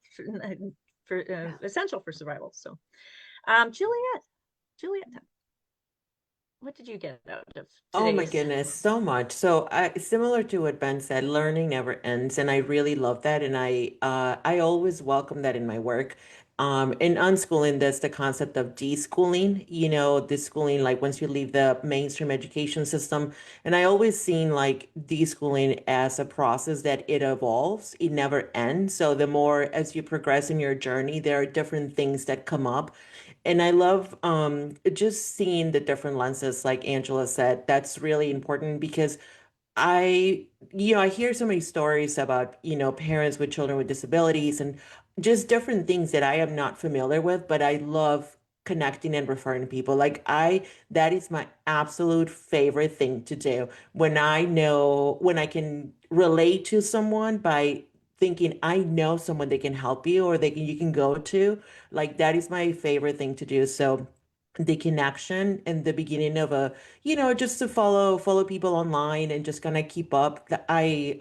for essential for survival. So, Juliet, what did you get out of Oh my today's? goodness, so much. So similar to what Ben said, learning never ends, and I really love that, and I always welcome that in my work. In unschooling, that's the concept of deschooling. Deschooling, like once you leave the mainstream education system, and I always seen like deschooling as a process that it evolves, it never ends. So the more as you progress in your journey, there are different things that come up. And I love just seeing the different lenses, like Angela said. That's really important because I hear so many stories about, parents with children with disabilities and just different things that I am not familiar with, but I love connecting and referring to people. That is my absolute favorite thing to do when I can relate to someone by thinking I know someone that can help you or you can go to. Like that is my favorite thing to do. So the connection and the beginning of just to follow people online and just kind of keep up. I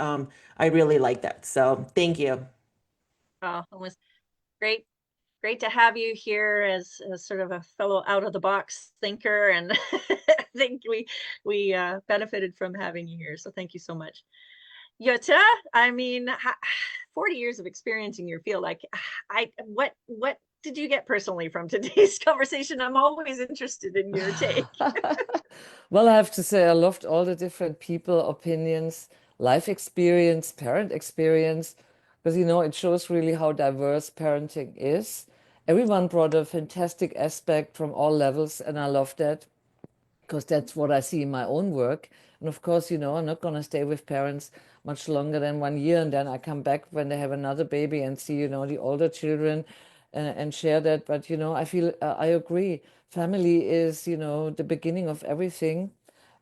really like that. So thank you. Oh, it was great to have you here as sort of a fellow out of the box thinker, and I think we benefited from having you here. So thank you so much. Jutta, I mean, 40 years of experience in your field. Like, what did you get personally from today's conversation? I'm always interested in your take. Well, I have to say, I loved all the different people, opinions, life experience, parent experience, because, it shows really how diverse parenting is. Everyone brought a fantastic aspect from all levels, and I love that because that's what I see in my own work. And of course, I'm not going to stay with parents much longer than 1 year. And then I come back when they have another baby and see, the older children and share that. But, I feel I agree. Family is, the beginning of everything.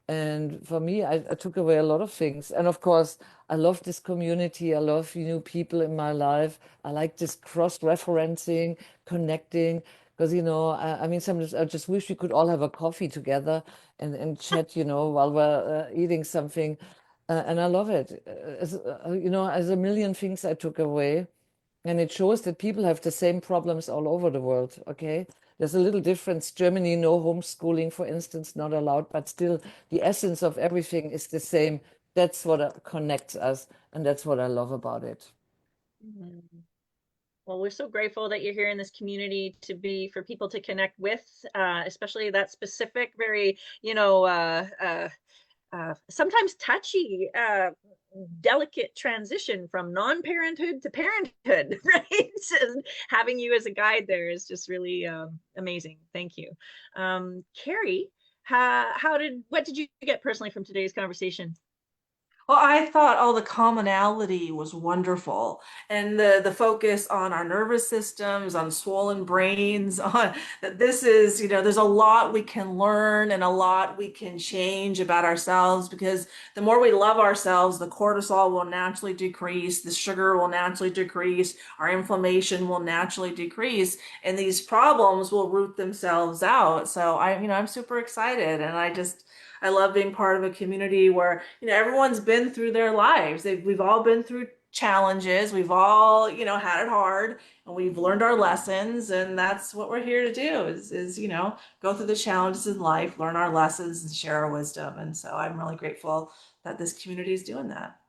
And for me, I took away a lot of things. And of course, I love this community. I love new people in my life. I like this cross-referencing, connecting. Because, I mean, sometimes I just wish we could all have a coffee together and chat, while we're eating something. And I love it. As a million things I took away. And it shows that people have the same problems all over the world, okay? There's a little difference. Germany, no homeschooling, for instance, not allowed, but still the essence of everything is the same. That's what connects us, and that's what I love about it. Well, we're so grateful that you're here in this community for people to connect with, especially that specific, very, sometimes touchy, delicate transition from non-parenthood to parenthood, right? And having you as a guide there is just really amazing. Thank you. Carrie, what did you get personally from today's conversation? Well, I thought all the commonality was wonderful, and the focus on our nervous systems, on swollen brains, on that this is, there's a lot we can learn and a lot we can change about ourselves, because the more we love ourselves, the cortisol will naturally decrease, the sugar will naturally decrease, our inflammation will naturally decrease, and these problems will root themselves out. So I'm super excited, and I love being part of a community where, everyone's been through their lives. We've all been through challenges. We've all, had it hard, and we've learned our lessons. And that's what we're here to do is, go through the challenges in life, learn our lessons, and share our wisdom. And so I'm really grateful that this community is doing that.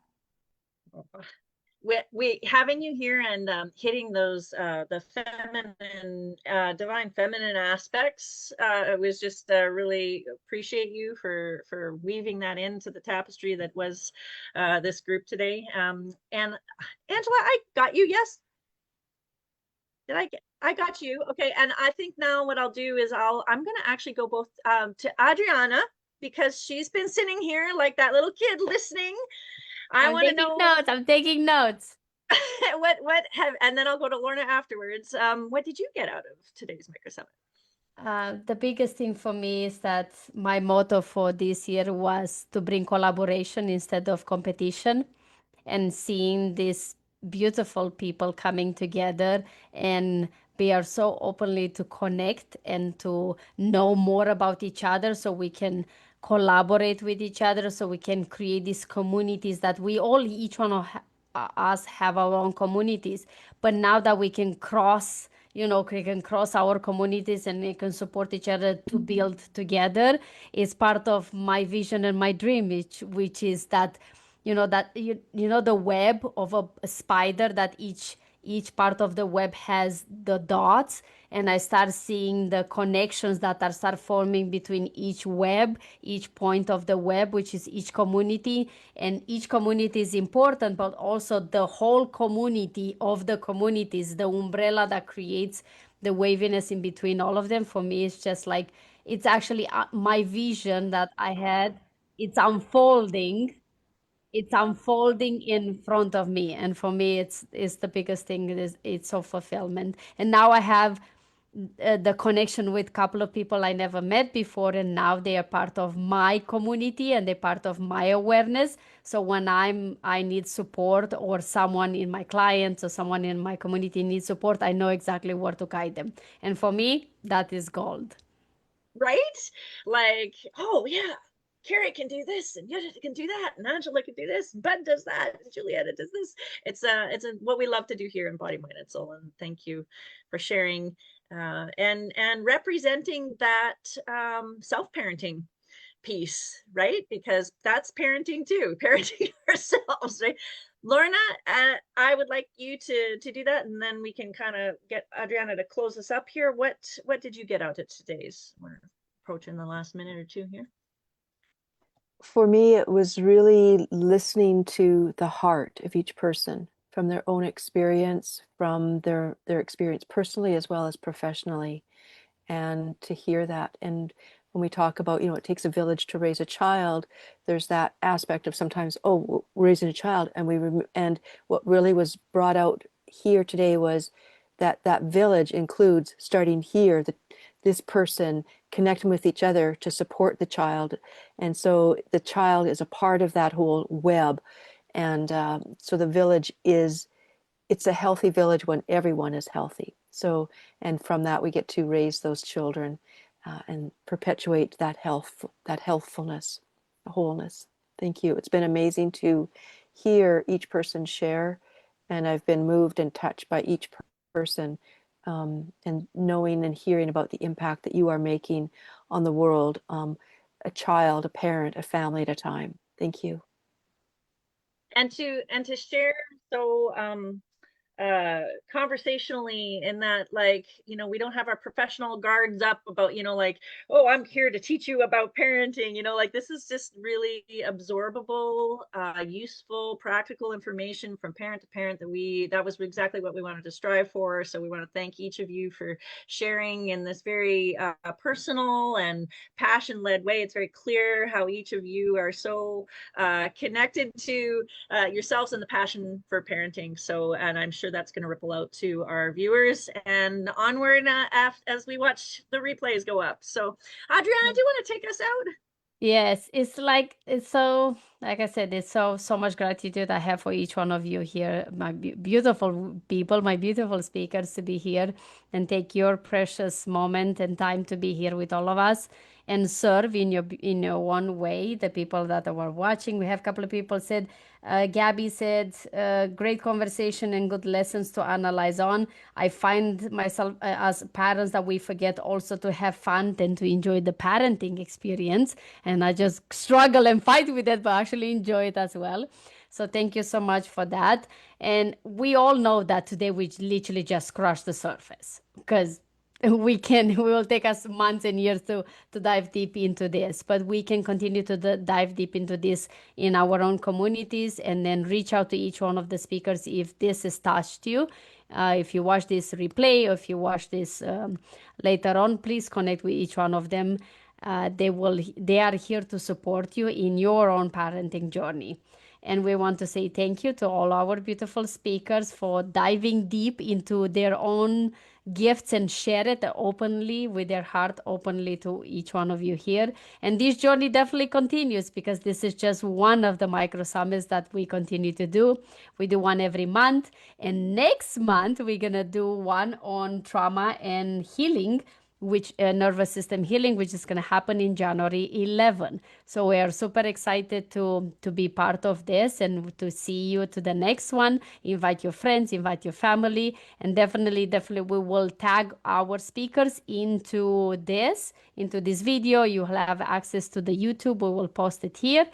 We having you here and hitting those the feminine, divine feminine aspects, it was just really appreciate you for weaving that into the tapestry that was this group today. And Angela, I got you. Yes, did I got you. Okay. And I think now what I'll do is I'm gonna actually go both to Adriana, because she's been sitting here like that little kid listening. I want to know notes. I'm taking notes. what have, and then I'll go to Lorna afterwards. What did you get out of today's Microsummit? The biggest thing for me is that my motto for this year was to bring collaboration instead of competition, and seeing these beautiful people coming together, and we are so openly to connect and to know more about each other so we can collaborate with each other, so we can create these communities that we all, each one of us have our own communities. But now that we can we can cross our communities and we can support each other to build together, is part of my vision and my dream, which is that the web of a spider, that each part of the web has the dots, and I start seeing the connections that are start forming between each point of the web, which is each community. And each community is important, but also the whole community of the communities, the umbrella that creates the waviness in between all of them. For me, it's just like, it's actually my vision that I had. It's unfolding in front of me, and for me it's the biggest thing. It's so fulfillment. And now I have the connection with a couple of people I never met before, and now they are part of my community and they're part of my awareness. So when I need support, or someone in my clients or someone in my community needs support, I know exactly where to guide them. And for me, that is gold. Right? Like, oh yeah, Carrie can do this, and Yudit can do that, and Angela can do this, and Bud does that, and Julietta does this. It's what we love to do here in Body, Mind, and Soul. And thank you for sharing and representing that self-parenting piece, right? Because that's parenting too, parenting ourselves, right? Lorna, I would like you to do that, and then we can kind of get Adriana to close us up here. What did you get out of today's? We're approaching the last minute or two here. For me, it was really listening to the heart of each person, from their own experience, from their experience personally as well as professionally, and to hear that. And when we talk about, it takes a village to raise a child, there's that aspect of sometimes, we're raising a child, and what really was brought out here today was that village includes starting here, this person connecting with each other to support the child. And so the child is a part of that whole web. And so the village it's a healthy village when everyone is healthy. So, and from that, we get to raise those children and perpetuate that healthfulness, wholeness. Thank you. It's been amazing to hear each person share. And I've been moved and touched by each person, and knowing and hearing about the impact that you are making on the world, a child, a parent, a family at a time. Thank you. And to share so conversationally, in that, like, you know, we don't have our professional guards up about, you know, like, oh, I'm here to teach you about parenting, you know, like, this is just really absorbable, useful, practical information from parent to parent that was exactly what we wanted to strive for. So we want to thank each of you for sharing in this very personal and passion-led way. It's very clear how each of you are so connected to yourselves and the passion for parenting. So, and I'm sure that's going to ripple out to our viewers and onward as we watch the replays go up. So, Adriana, do you want to take us out? Yes, it's so, like I said, it's so much gratitude I have for each one of you here, my beautiful people, my beautiful speakers, to be here and take your precious moment and time to be here with all of us and serve in your one way the people that were watching. We have a couple of people said, Gabby said, great conversation and good lessons to analyze on. I find myself as parents that we forget also to have fun and to enjoy the parenting experience. And I just struggle and fight with it, but actually enjoy it as well. So thank you so much for that. And we all know that today we literally just scratched the surface, because we will take us months and years to dive deep into this, but we can continue to dive deep into this in our own communities, and then reach out to each one of the speakers if this has touched you. If you watch this replay, or if you watch this later on, please connect with each one of them. They are here to support you in your own parenting journey. And we want to say thank you to all our beautiful speakers for diving deep into their own gifts and share it openly with their heart, openly to each one of you here. And this journey definitely continues, because this is just one of the micro summits that we continue to do. We do one every month. And next month, we're going to do one on trauma and healing, which nervous system healing, which is going to happen in January 11. So we are super excited to be part of this and to see you to the next one. Invite your friends, invite your family, and definitely we will tag our speakers into this video. You will have access to the YouTube. We will post it here,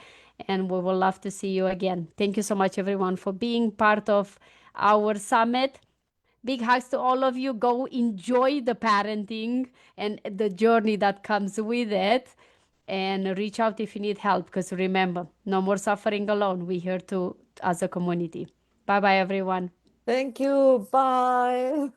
and we will love to see you again. Thank you so much, everyone, for being part of our summit. Big hugs to all of you. Go enjoy the parenting and the journey that comes with it. And reach out if you need help, because remember, no more suffering alone. We're here to as a community. Bye bye, everyone. Thank you. Bye.